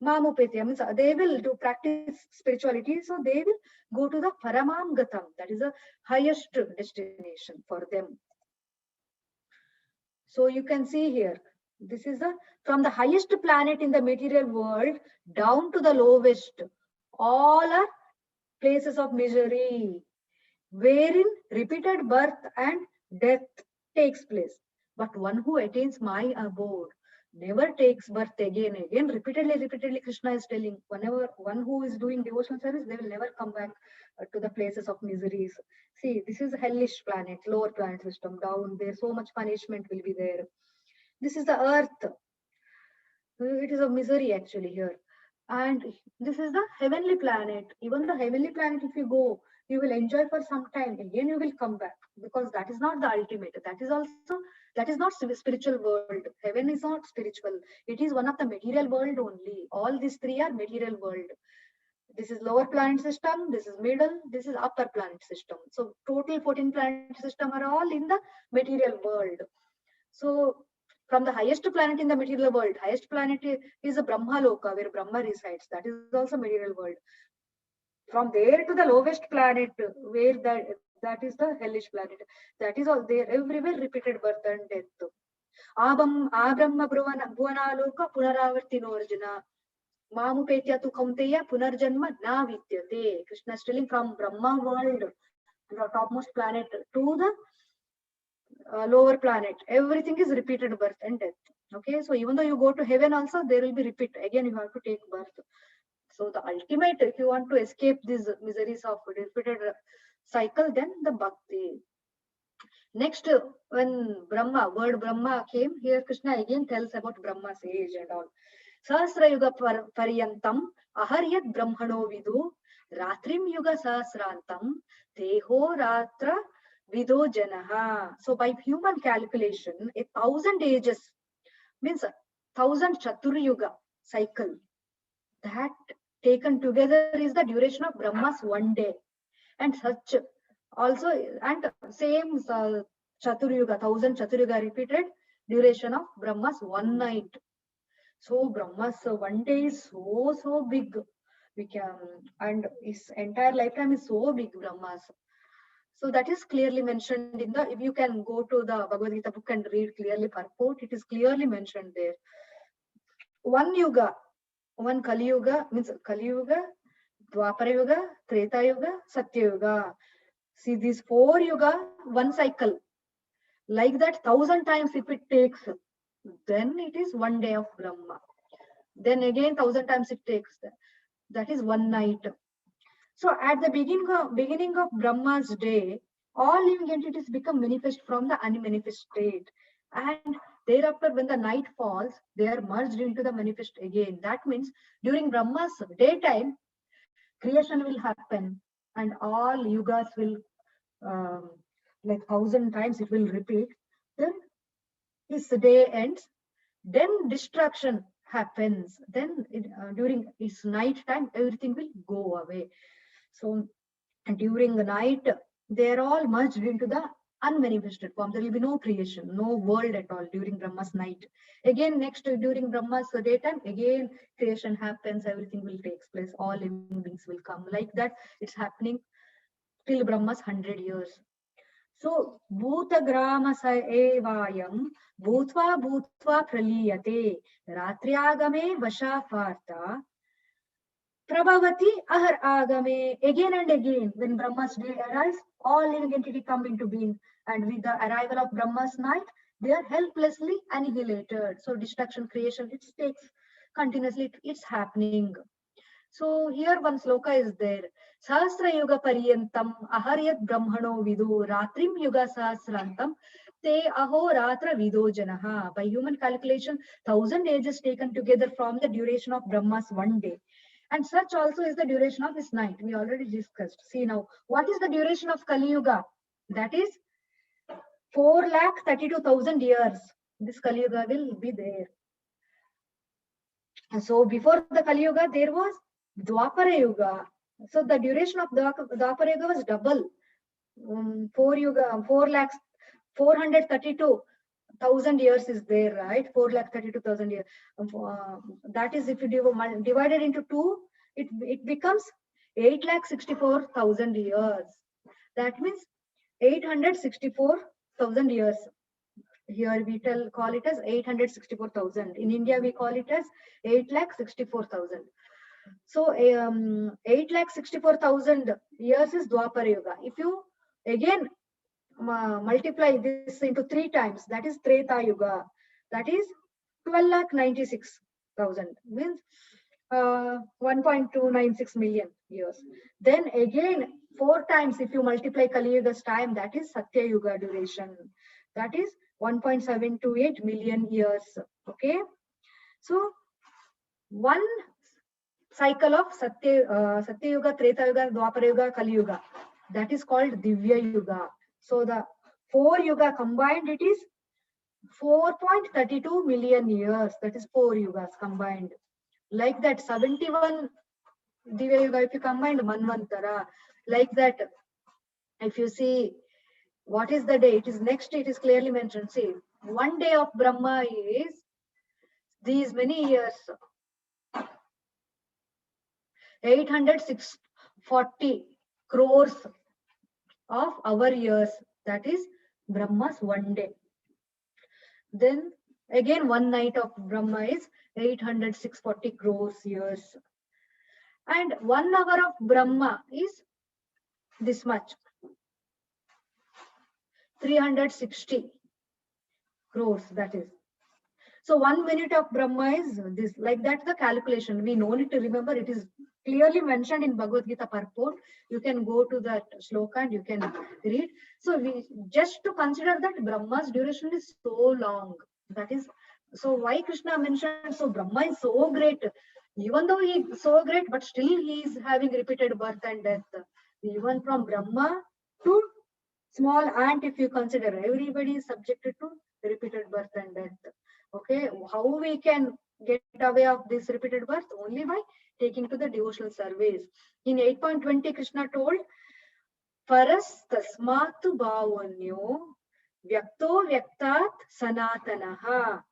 Mamupetya means they will do practice spirituality, so they will go to the Paramam Gatam, that is the highest destination for them. So you can see here, this is from the highest planet in the material world down to the lowest. All are places of misery, wherein repeated birth and death takes place. But one who attains my abode never takes birth again. Repeatedly, Krishna is telling, whenever one who is doing devotional service, they will never come back to the places of miseries. See, this is a hellish planet, lower planet system. Down there, so much punishment will be there. This is the earth. It is a misery actually here. And this is the heavenly planet. Even the heavenly planet, if you go, you will enjoy for some time. Again, you will come back, because that is not the ultimate. That is not spiritual world. Heaven is not spiritual. It is one of the material world only. All these three are material world. This is lower planet system. This is middle. This is upper planet system. So total 14 planet system are all in the material world. So from the highest planet in the material world, highest planet is a Brahma Loka, where Brahma resides. That is also material world. From there to the lowest planet, where that is the hellish planet. That is all there. Everywhere repeated birth and death. Abrahma Bhuvana Loka Punaravartino Arjuna. Mamupetya tu Kaunteya Punarjanma na Vidyate. Krishna is telling, from Brahma world, the topmost planet, to the lower planet, everything is repeated birth and death. Okay, so even though you go to heaven also, there will be repeat. Again, you have to take birth. So the ultimate, if you want to escape these miseries of repeated cycle, then the bhakti. Next, when word Brahma came, here Krishna again tells about Brahma's age and all. Sahasra Yuga Paryantam Aharyat Brahmano Vidu Ratrim Yuga Sahasrantam Teho Ratra Vido Janaha. So by human calculation, 1,000 ages means 1,000 Chaturyuga cycle. That taken together is the duration of Brahma's one day. And such also, and same Chaturyuga, 1,000 Chaturyuga repeated duration of Brahma's one night. So Brahma's one day is so big. We can, and his entire lifetime is so big, Brahma's. So that is clearly mentioned in the, if you can go to the Bhagavad Gita book and read clearly purport, it is clearly mentioned there. One Yuga, one Kali Yuga, means Kali Yuga, Dwapara Yuga, Treta Yuga, Satya Yuga. See, these 4 Yuga, one cycle. Like that, 1,000 times if it takes, then it is one day of Brahma. Then again, 1,000 times it takes. That is one night. So at the beginning of Brahma's day, all living entities become manifest from the unmanifest state. And thereafter, when the night falls, they are merged into the manifest again. That means during Brahma's daytime, creation will happen, and all yugas will, like 1,000 times it will repeat. Then his day ends. Then destruction happens. Then during its night time, everything will go away. So during the night, they are all merged into the unmanifested form. There will be no creation, no world at all during Brahma's night. Again, next during Brahma's daytime, again creation happens, everything will take place, all living beings will come. Like that, it's happening till Brahma's 100 years. So, Bhutagrama sa evayam bhutva praliyate ratriagame vashafarta Prabhavati ahar agame. Again and again, when Brahma's day arrives, all living entity come into being. And with the arrival of Brahma's night, they are helplessly annihilated. So destruction, creation, it takes continuously, it's happening. So here one sloka is there. Sahasra yuga paryantam aharyat brahmano vidu ratrim yuga sahasrantam te aho ratra vido janaha. By human calculation, 1,000 ages taken together from the duration of Brahma's one day. And such also is the duration of his night. We already discussed. See now, what is the duration of Kali Yuga? That is 4,32,000 years. This Kali Yuga will be there. So before the Kali Yuga, there was Dwapara Yuga. So the duration of Dwapara Yuga was double. 4,32,000 years is there, right? 4,32,000 years. That is, if you divide it into two, it becomes 8,64,000 years. That means 864,000 years. Here we call it as 864,000. In India, we call it as 8,64,000. So 8,64,000 years is Dwapara Yuga. If you again multiply this into 3 times, that is Treta Yuga. That is 12,96,000. Means 1.296 million years. Then again 4 times, if you multiply Kali Yuga's time, that is Satya Yuga duration. That is 1.728 million years. Okay. So one cycle of Satya Yuga, Treta Yuga, Dwapara Yuga, Kali Yuga, that is called Divya Yuga. So the 4 yuga combined, it is 4.32 million years. That is 4 yugas combined. Like that, 71 Divya Yuga, if you combine Manvantara, like that, if you see what is the day, it is next, it is clearly mentioned. See, one day of Brahma is these many years, 840 crores of our years. That is Brahma's one day. Then again, one night of Brahma is 840 crores years. And 1 hour of Brahma is this much, 360 crores, that is. So 1 minute of Brahma is this, like that the calculation. We no need to remember, it is clearly mentioned in Bhagavad Gita purport. You can go to that sloka and you can read. So we just to consider that Brahma's duration is so long. That is, so why Krishna mentioned, so Brahma is so great. Even though he is so great, but still he is having repeated birth and death. Even from Brahma to small ant, if you consider, everybody is subjected to repeated birth and death. Okay, how we can get away of this repeated birth? Only by taking to the devotional service. In 8.20, Krishna told, Paras tasmatu bhavanyo vyakto vyaktat sanatanaha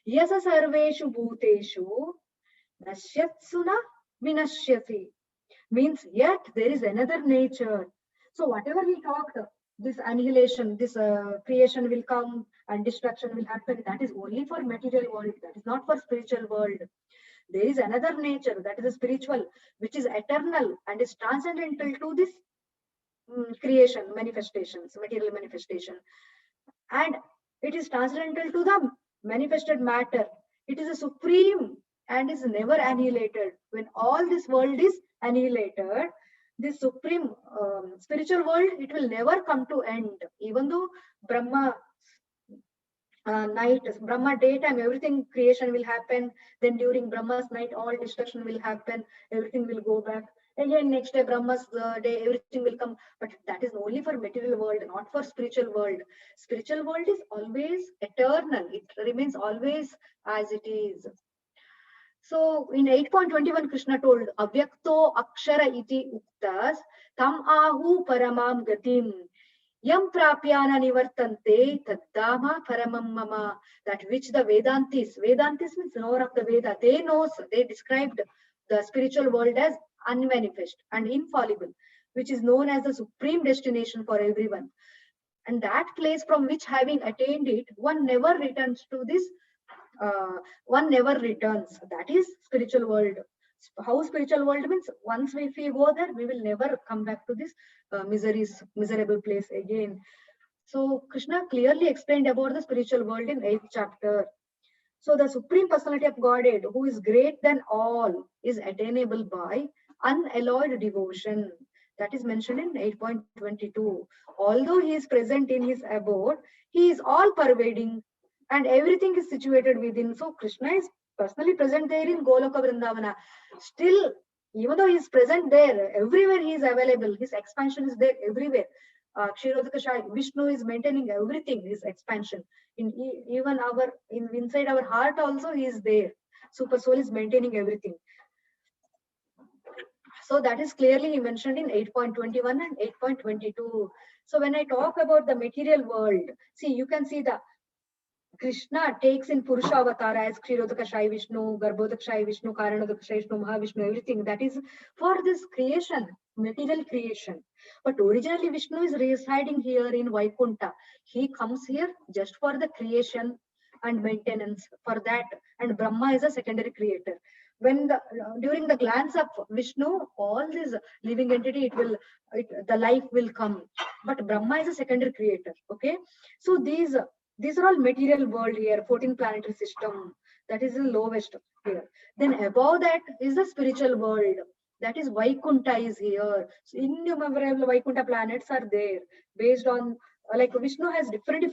yasa sarveshu bhuteshu nasyatsuna vinashyati. Means yet there is another nature. So whatever we talked, this annihilation, this creation will come and destruction will happen, that is only for material world, that is not for spiritual world. There is another nature, that is a spiritual, which is eternal and is transcendental to this creation, manifestations, material manifestation. And it is transcendental to the manifested matter. It is a supreme and is never annihilated. When all this world is annihilated, this supreme spiritual world, it will never come to end. Even though Brahma night, Brahma daytime, everything creation will happen. Then during Brahma's night, all destruction will happen. Everything will go back. Again, next day, Brahma's day, everything will come. But that is only for material world, not for spiritual world. Spiritual world is always eternal. It remains always as it is. So in 8.21, Krishna told, Avyakto akshara iti uktas tam ahu paramam gatim. Yam prapyana nivartante taddama paramam mama. That which the Vedantis means knower of the Veda, they described the spiritual world as unmanifest and infallible, which is known as the supreme destination for everyone. And that place from which having attained it, one never returns to this, one never returns. That is spiritual world. How spiritual world means, once if we go there, we will never come back to this miserable place again. So Krishna clearly explained about the spiritual world in 8th chapter. So the Supreme Personality of Godhead, who is great than all, is attainable by unalloyed devotion. That is mentioned in 8.22. Although he is present in his abode, he is all pervading and everything is situated within. So Krishna is personally present there in Goloka Vrindavana. Still, even though he is present there, everywhere he is available. His expansion is there everywhere. Kshirodaka Vishnu is maintaining everything, his expansion. Even inside our heart also he is there. Super soul is maintaining everything. So that is clearly he mentioned in 8.21 and 8.22. So when I talk about the material world, see, you can see the Krishna takes in Purusha avatar as Kshirodakashai Vishnu, Garbhodakashai Vishnu, Karanodakashai Vishnu, Mahavishnu, everything. That is for this creation, material creation. But originally Vishnu is residing here in Vaikunta. He comes here just for the creation and maintenance for that. And Brahma is a secondary creator. When during the glance of Vishnu, all this living entity, the life will come. But Brahma is a secondary creator. Okay, so these are all material world here, 14 planetary system. That is the lowest here. Then above that is the spiritual world. That is Vaikunta is here. So innumerable Vaikunta planets are there based on like Vishnu has different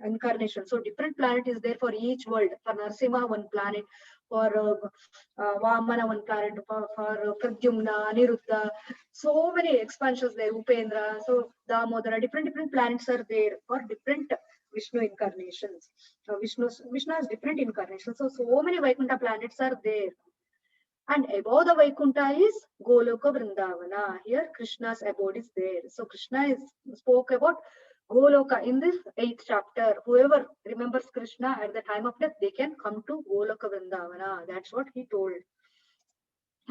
incarnations. So different planet is there for each world. For Narsimha, one planet. For Vamana, one planet. For Pradyumna, Aniruddha. So many expansions there. Upendra. So Damodara. Different planets are there for different Vishnu incarnations. Vishnu has different incarnations. So many Vaikuntha planets are there. And above the Vaikuntha is Goloka Vrindavana. Here Krishna's abode is there. So Krishna spoke about Goloka in this 8th chapter. Whoever remembers Krishna at the time of death, they can come to Goloka Vrindavana. That's what he told.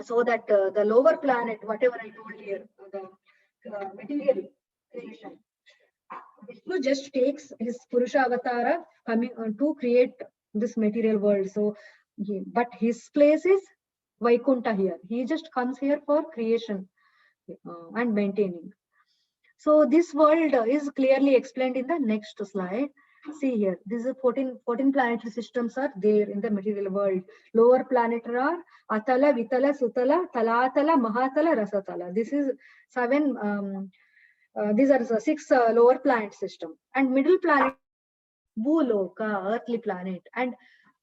So that the lower planet, whatever I told here, the material creation, Vishnu just takes his Purusha avatara coming to create this material world. So, but his place is Vaikunta here. He just comes here for creation and maintaining. So this world is clearly explained in the next slide. See here, these are 14 planetary systems are there in the material world. Lower planet are Atala, Vitala, Sutala, Talatala, Mahatala, Rasatala. This is 7 these are the 6 lower planet system, and middle planet Bhuloka, earthly planet, and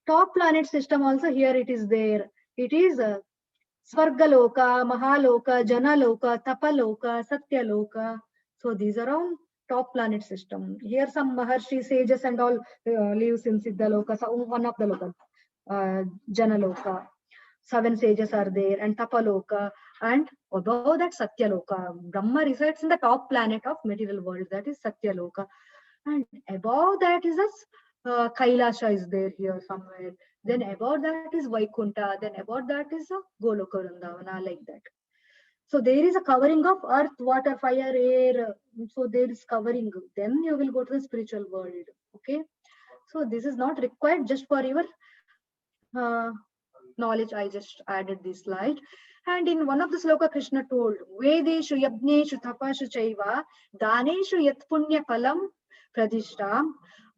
top planet system also here it is there. It is Svargaloka, Mahaloka, Janaloka, Tapaloka, Satyaloka. So these are all top planet system. Here some Maharshi sages and all lives in Siddhaloka, so one of the loka, Janaloka. 7 sages are there, and Tapaloka, and above that Satyaloka. Brahma resides in the top planet of material world, that is Satyaloka. And above that is Kailasha is there here somewhere. Then above that is Vaikunta. Then above that is Goloka Vrindavana, like that. So there is a covering of earth, water, fire, air. So there is covering. Then you will go to the spiritual world. Okay. So this is not required, just for your uh, knowledge. I just added this slide. And in one of the sloka, Krishna told, Vedeshu yajneshu tapashu chaiva daneshu yat punya phalam pradishtam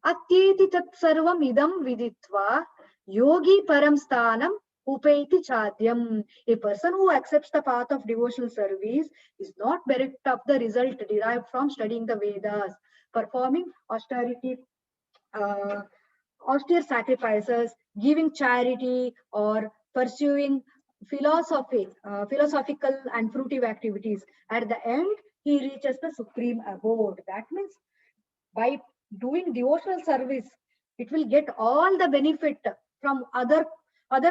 atyeti tat sarvam idam viditva yogi param sthanam upeti chadyam. A person who accepts the path of devotional service is not bereft of the result derived from studying the Vedas, performing uh, austere sacrifices, giving charity, or pursuing philosophical and fruitive activities. At the end, he reaches the supreme abode. That means by doing devotional service, it will get all the benefit from other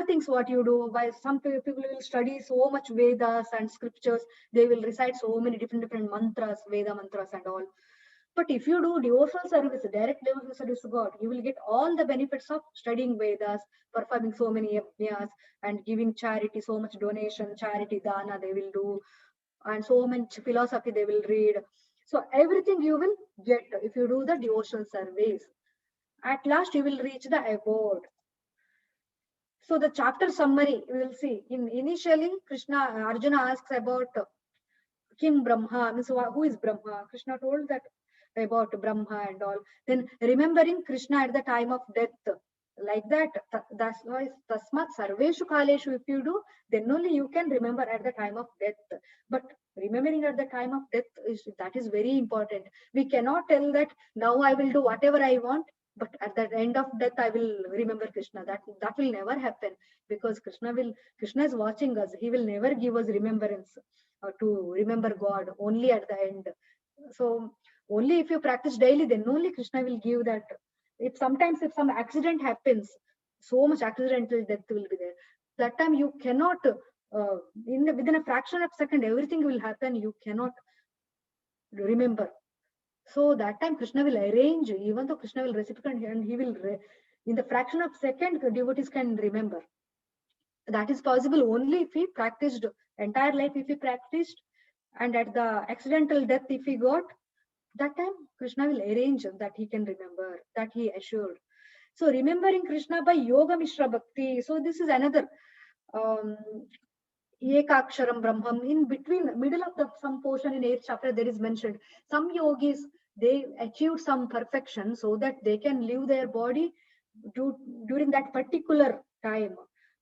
things what you do. By some people will study so much Vedas and scriptures, they will recite so many different mantras, Veda mantras and all. But if you do devotional service, direct devotional service to God, you will get all the benefits of studying Vedas, performing so many yajnas, and giving charity, so much donation, charity, dana they will do, and so much philosophy they will read. So everything you will get if you do the devotional service. At last, you will reach the abode. So the chapter summary, we will see. Initially, Arjuna asks about Kim Brahma, means who is Brahma? Krishna told that about Brahma and all. Then remembering Krishna at the time of death, like that. That's why Tasmat Sarveshu Kaleshu, if you do, then only you can remember at the time of death. But remembering at the time of death is very important. We cannot tell that now I will do whatever I want, but at the end of death I will remember Krishna. That will never happen, because Krishna is watching us. He will never give us remembrance to remember God only at the end. So only if you practice daily, then only Krishna will give that. If sometimes if some accident happens, so much accidental death will be there. That time you cannot, within a fraction of a second, everything will happen. You cannot remember. So that time Krishna will arrange, even though Krishna will reciprocate, and he will, in the fraction of a second, devotees can remember. That is possible only if he practiced entire life, if he practiced, and at the accidental death, if he got, that time Krishna will arrange that he can remember, that he assured. So remembering Krishna by Yoga Mishra Bhakti. So this is another um, Ekaksharam Brahman. In between, middle of the some portion in 8th chapter, there is mentioned some yogis, they achieved some perfection so that they can leave their body during that particular time.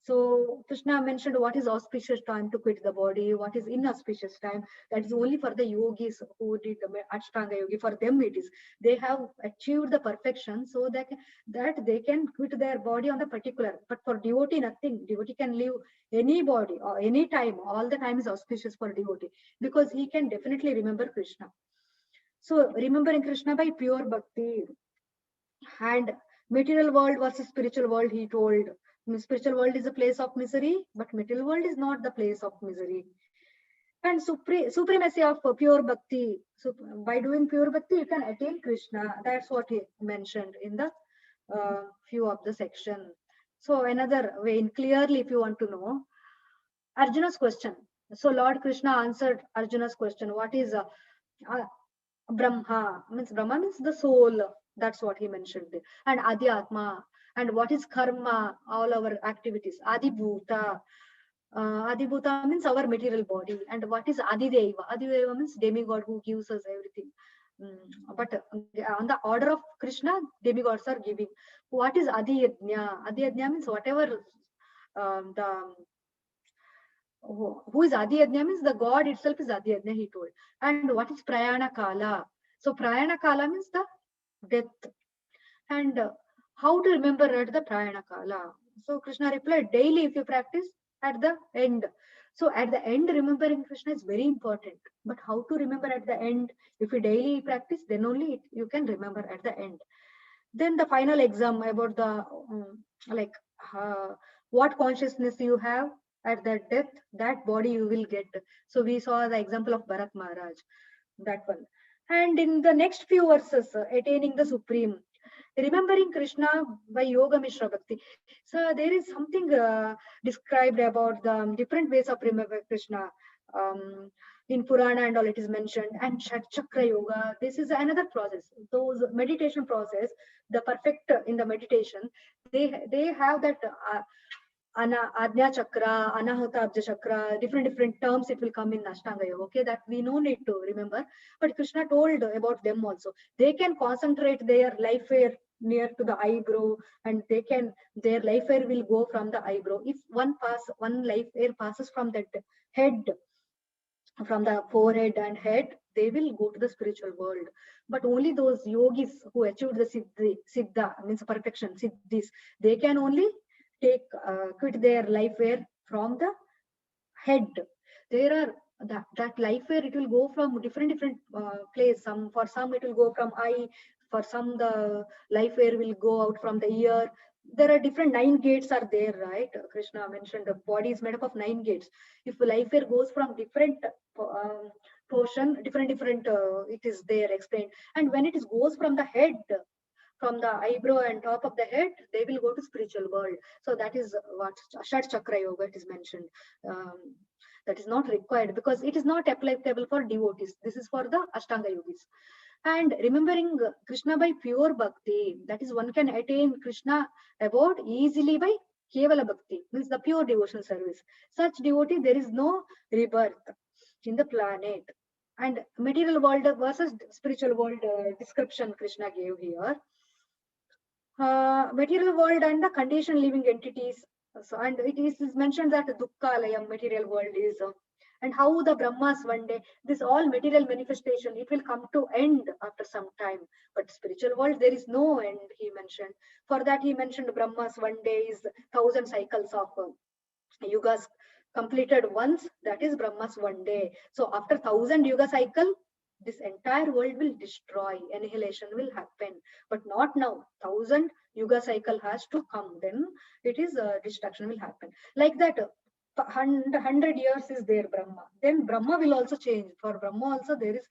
So Krishna mentioned what is auspicious time to quit the body, what is inauspicious time. That is only for the yogis who did the Ashtanga Yogi. For them it is. They have achieved the perfection so that they can quit their body on the particular. But for devotee, nothing. Devotee can live any body or any time. All the time is auspicious for devotee, because he can definitely remember Krishna. So remembering Krishna by pure bhakti. And material world versus spiritual world, he told. Spiritual world is a place of misery, but material world is not the place of misery. And supremacy of pure bhakti. So by doing pure bhakti, you can attain Krishna. That's what he mentioned in the few of the section. So another way, in clearly, if you want to know, Arjuna's question. So Lord Krishna answered Arjuna's question. What is Brahma? Brahma means the soul. That's what he mentioned. And Adhyatma. And what is karma? All our activities. Adibhuta. Adibhuta means our material body. And what is Adideva? Adideva means demigod who gives us everything. But on the order of Krishna, demigods are giving. What is Adiyajna? Adiyajna means whatever the who is Adiyajna means the God itself is Adiyajna, he told. And what is Prayana Kala? So Prayana Kala means the death. And how to remember at the Prayana Kala? So Krishna replied, daily if you practice, at the end. So at the end, remembering Krishna is very important. But how to remember at the end? If you daily practice, then only you can remember at the end. Then the final exam about the what consciousness you have at that death, that body you will get. So we saw the example of Bharat Maharaj, that one. And in the next few verses, attaining the supreme, remembering Krishna by Yoga Mishra Bhakti. So there is something described about the different ways of remembering Krishna. In Purana and all it is mentioned, and Chakra Yoga. This is another process. Those meditation process, the perfect in the meditation, they have that Ajna Chakra, Anahata Abja Chakra, different terms it will come in Ashtanga Yoga. Okay, that we no need to remember. But Krishna told about them also. They can concentrate their life air near to the eyebrow, and their life air will go from the eyebrow. If one life air passes from that head, from the forehead and head, they will go to the spiritual world. But only those yogis who achieved the siddha, means perfection, siddhis, they can only quit their life air from the head. There are that life air, it will go from different place. For some it will go from eye, for some the life air will go out from the ear. There are different 9 gates are there, right? Krishna mentioned the body is made up of 9 gates. If life air goes from different portion, different it is there explained. And when it goes from the head, from the eyebrow and top of the head, they will go to spiritual world. So that is what Shat Chakra Yoga it is mentioned. That is not required because it is not applicable for devotees. This is for the Ashtanga yogis. And remembering Krishna by pure bhakti, that is one can attain Krishna about easily by Kevala Bhakti means the pure devotional service. Such devotee, there is no rebirth in the planet. And material world versus spiritual world description Krishna gave here. Material world and the conditioned living entities. So, and it is mentioned that Dukkhalayam material world is, and how the Brahmas one day, this all material manifestation, it will come to end after some time. But spiritual world, there is no end, he mentioned. For that, he mentioned Brahmas one day is 1,000 cycles of yugas completed once, that is Brahmas one day. So after 1,000 yuga cycle, this entire world will destroy, annihilation will happen, but not now. 1,000 yuga cycle has to come, then it is destruction will happen. Like that, 100 years is there Brahma, then Brahma will also change. For Brahma also there is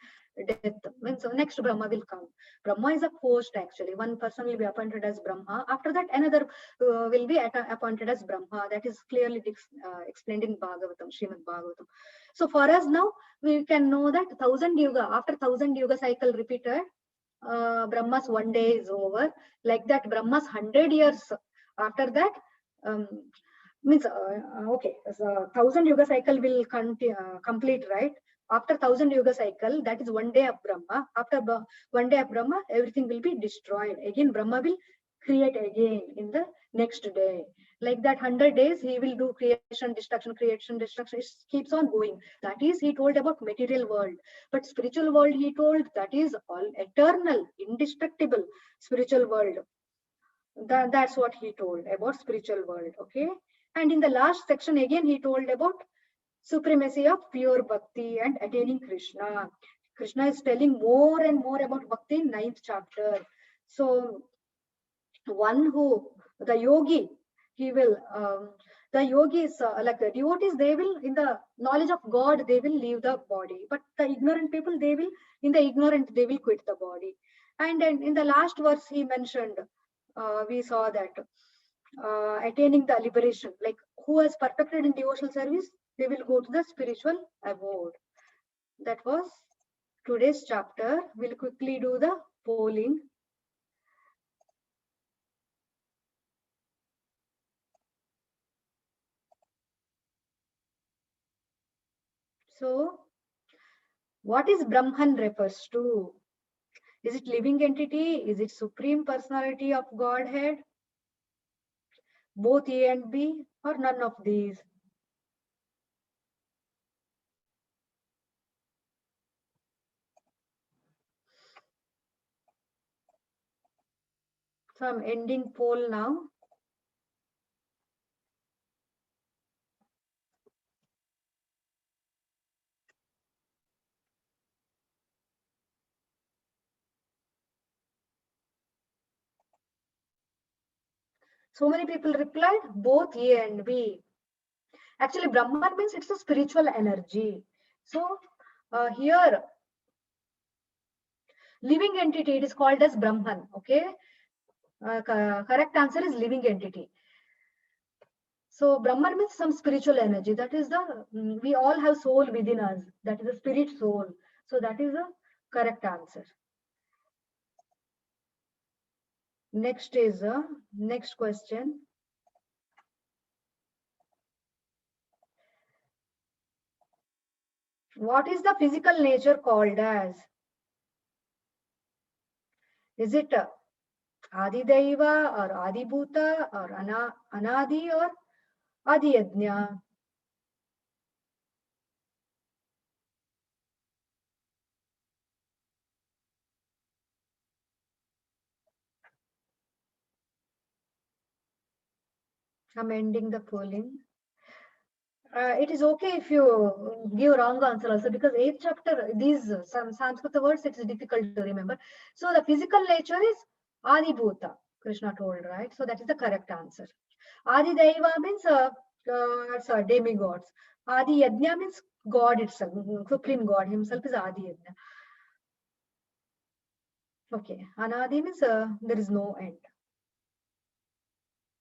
death, means next Brahma will come. Brahma is a post actually. One person will be appointed as Brahma. After that, another will be appointed as Brahma. That is clearly explained in Bhagavatam, Srimad Bhagavatam. So for us now, we can know that 1,000 yuga, after 1,000 yuga cycle repeated, Brahma's one day is over. Like that, Brahma's 100 years after that, means okay, so 1,000 yuga cycle will complete, right? After 1,000 yuga cycle, that is one day of Brahma. After one day of Brahma, everything will be destroyed. Again, Brahma will create again in the next day. Like that, 100 days, he will do creation, destruction, creation, destruction. It keeps on going. That is, he told about material world. But spiritual world, he told, that is all eternal, indestructible spiritual world. That's what he told about spiritual world. Okay. And in the last section, again, he told about supremacy of pure bhakti and attaining Krishna. Krishna is telling more and more about bhakti in 9th chapter. So, one who, the yogi, he will, the yogis, like the devotees, they will, in the knowledge of God, they will leave the body. But the ignorant people, they will, in the ignorant, they will quit the body. And then in the last verse, he mentioned, we saw that attaining the liberation, like who has perfected in devotional service, they will go to the spiritual abode. That was today's chapter. We'll quickly do the polling. So, what is Brahman refers to? Is it living entity? Is it supreme personality of Godhead? Both A and B, or none of these? So I'm ending poll now. So many people replied both A and B. Actually, Brahman means it's a spiritual energy. So here, living entity, it is called as Brahman. Okay. Correct answer is living entity. So Brahman means some spiritual energy. That is the, we all have soul within us. That is the spirit soul. So that is the correct answer. Next is next question. What is the physical nature called as? Is it Adi Daiva or Adi Bhuta or Anadi or Adi Yajna? I'm ending the polling. It is okay if you give wrong answer also, because 8th chapter, these some Sanskrit words, it is difficult to remember. So the physical nature is Adi Bhuta, Krishna told, right? So that is the correct answer. Adi Daiva means demigods. Adi Yajna means God itself, supreme God himself is Adi Yajna. Okay, Anadi means there is no end.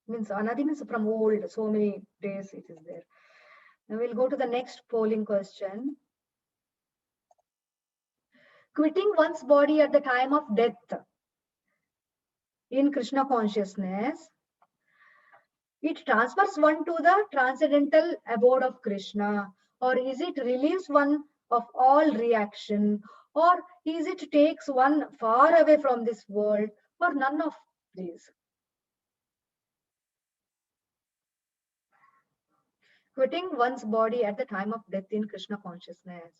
Means Anadi means from old, so many days it is there. Now we'll go to the next polling question. Quitting one's body at the time of death in Krishna consciousness, It transfers one to the transcendental abode of Krishna, or is it relieves one of all reaction, or is it takes one far away from this world, or none of these? Quitting one's body at the time of death in Krishna consciousness.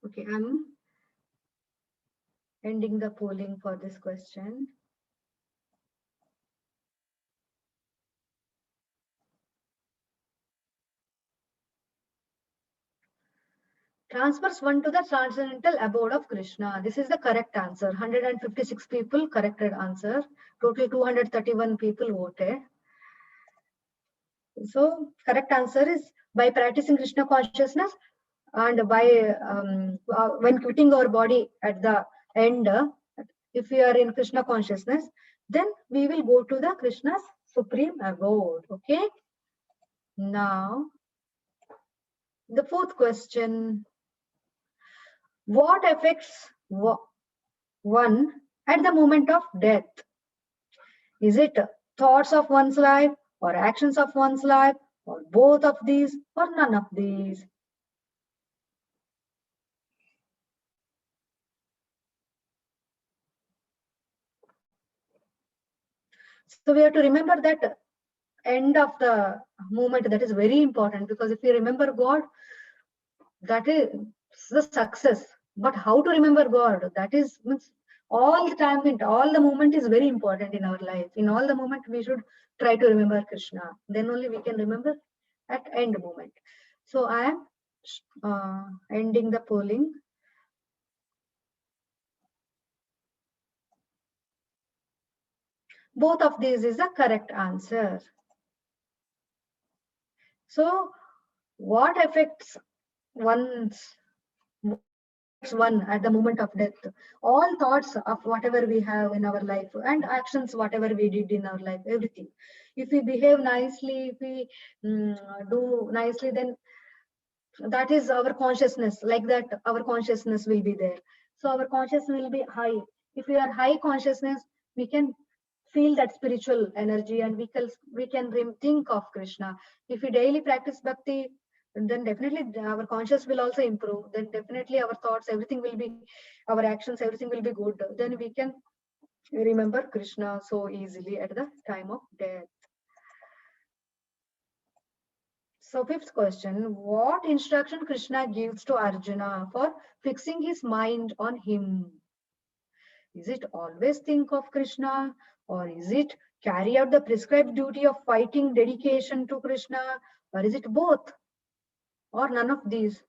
Okay, I'm ending the polling for this question. Transfers one to the transcendental abode of Krishna. This is the correct answer. 156 people corrected answer. Total 231 people voted. So correct answer is by practicing Krishna consciousness and by when quitting our body at the end, if we are in Krishna consciousness, then we will go to the Krishna's supreme abode. Okay. Now, the fourth question. What affects one at the moment of death? Is it thoughts of one's life or actions of one's life or both of these or none of these? So we have to remember that end of the moment, that is very important, because if we remember God, that is the success. But how to remember God? That is means all the time, all the moment is very important in our life. In all the moment, we should try to remember Krishna. Then only we can remember at end moment. So I am ending the polling. Both of these is the correct answer. So what affects one's one at the moment of death? All thoughts of whatever we have in our life and actions whatever we did in our life, everything. If we behave nicely, if we do nicely, then that is our consciousness. Like that, our consciousness will be there. So our consciousness will be high. If we are high consciousness, we can feel that spiritual energy, and we can think of Krishna. If we daily practice bhakti, then definitely our conscious will also improve. Then definitely our thoughts, everything will be, our actions, everything will be good. Then we can remember Krishna so easily at the time of death. So fifth question, what instruction Krishna gives to Arjuna for fixing his mind on him? Is it always think of Krishna, or is it carry out the prescribed duty of fighting dedication to Krishna, or is it both, or none of these?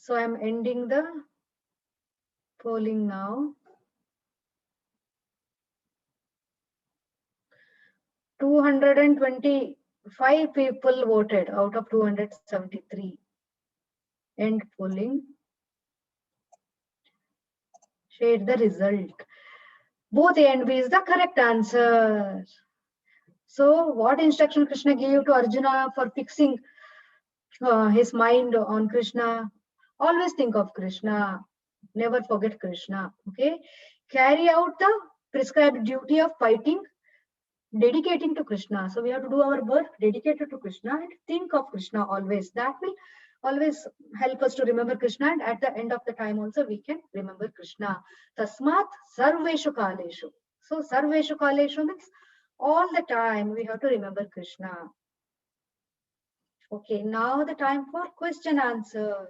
So I'm ending the polling now. 225 people voted out of 273. End polling. Share the result. Both A and B is the correct answer. So what instruction Krishna gave to Arjuna for fixing his mind on Krishna? Always think of Krishna. Never forget Krishna. Okay. Carry out the prescribed duty of fighting, dedicating to Krishna. So we have to do our work dedicated to Krishna and think of Krishna always. That will always help us to remember Krishna, and at the end of the time also we can remember Krishna. Tasmat sarveshu kaleshu. So sarveshu kaleshu means all the time we have to remember Krishna. Okay, now the time for question answer.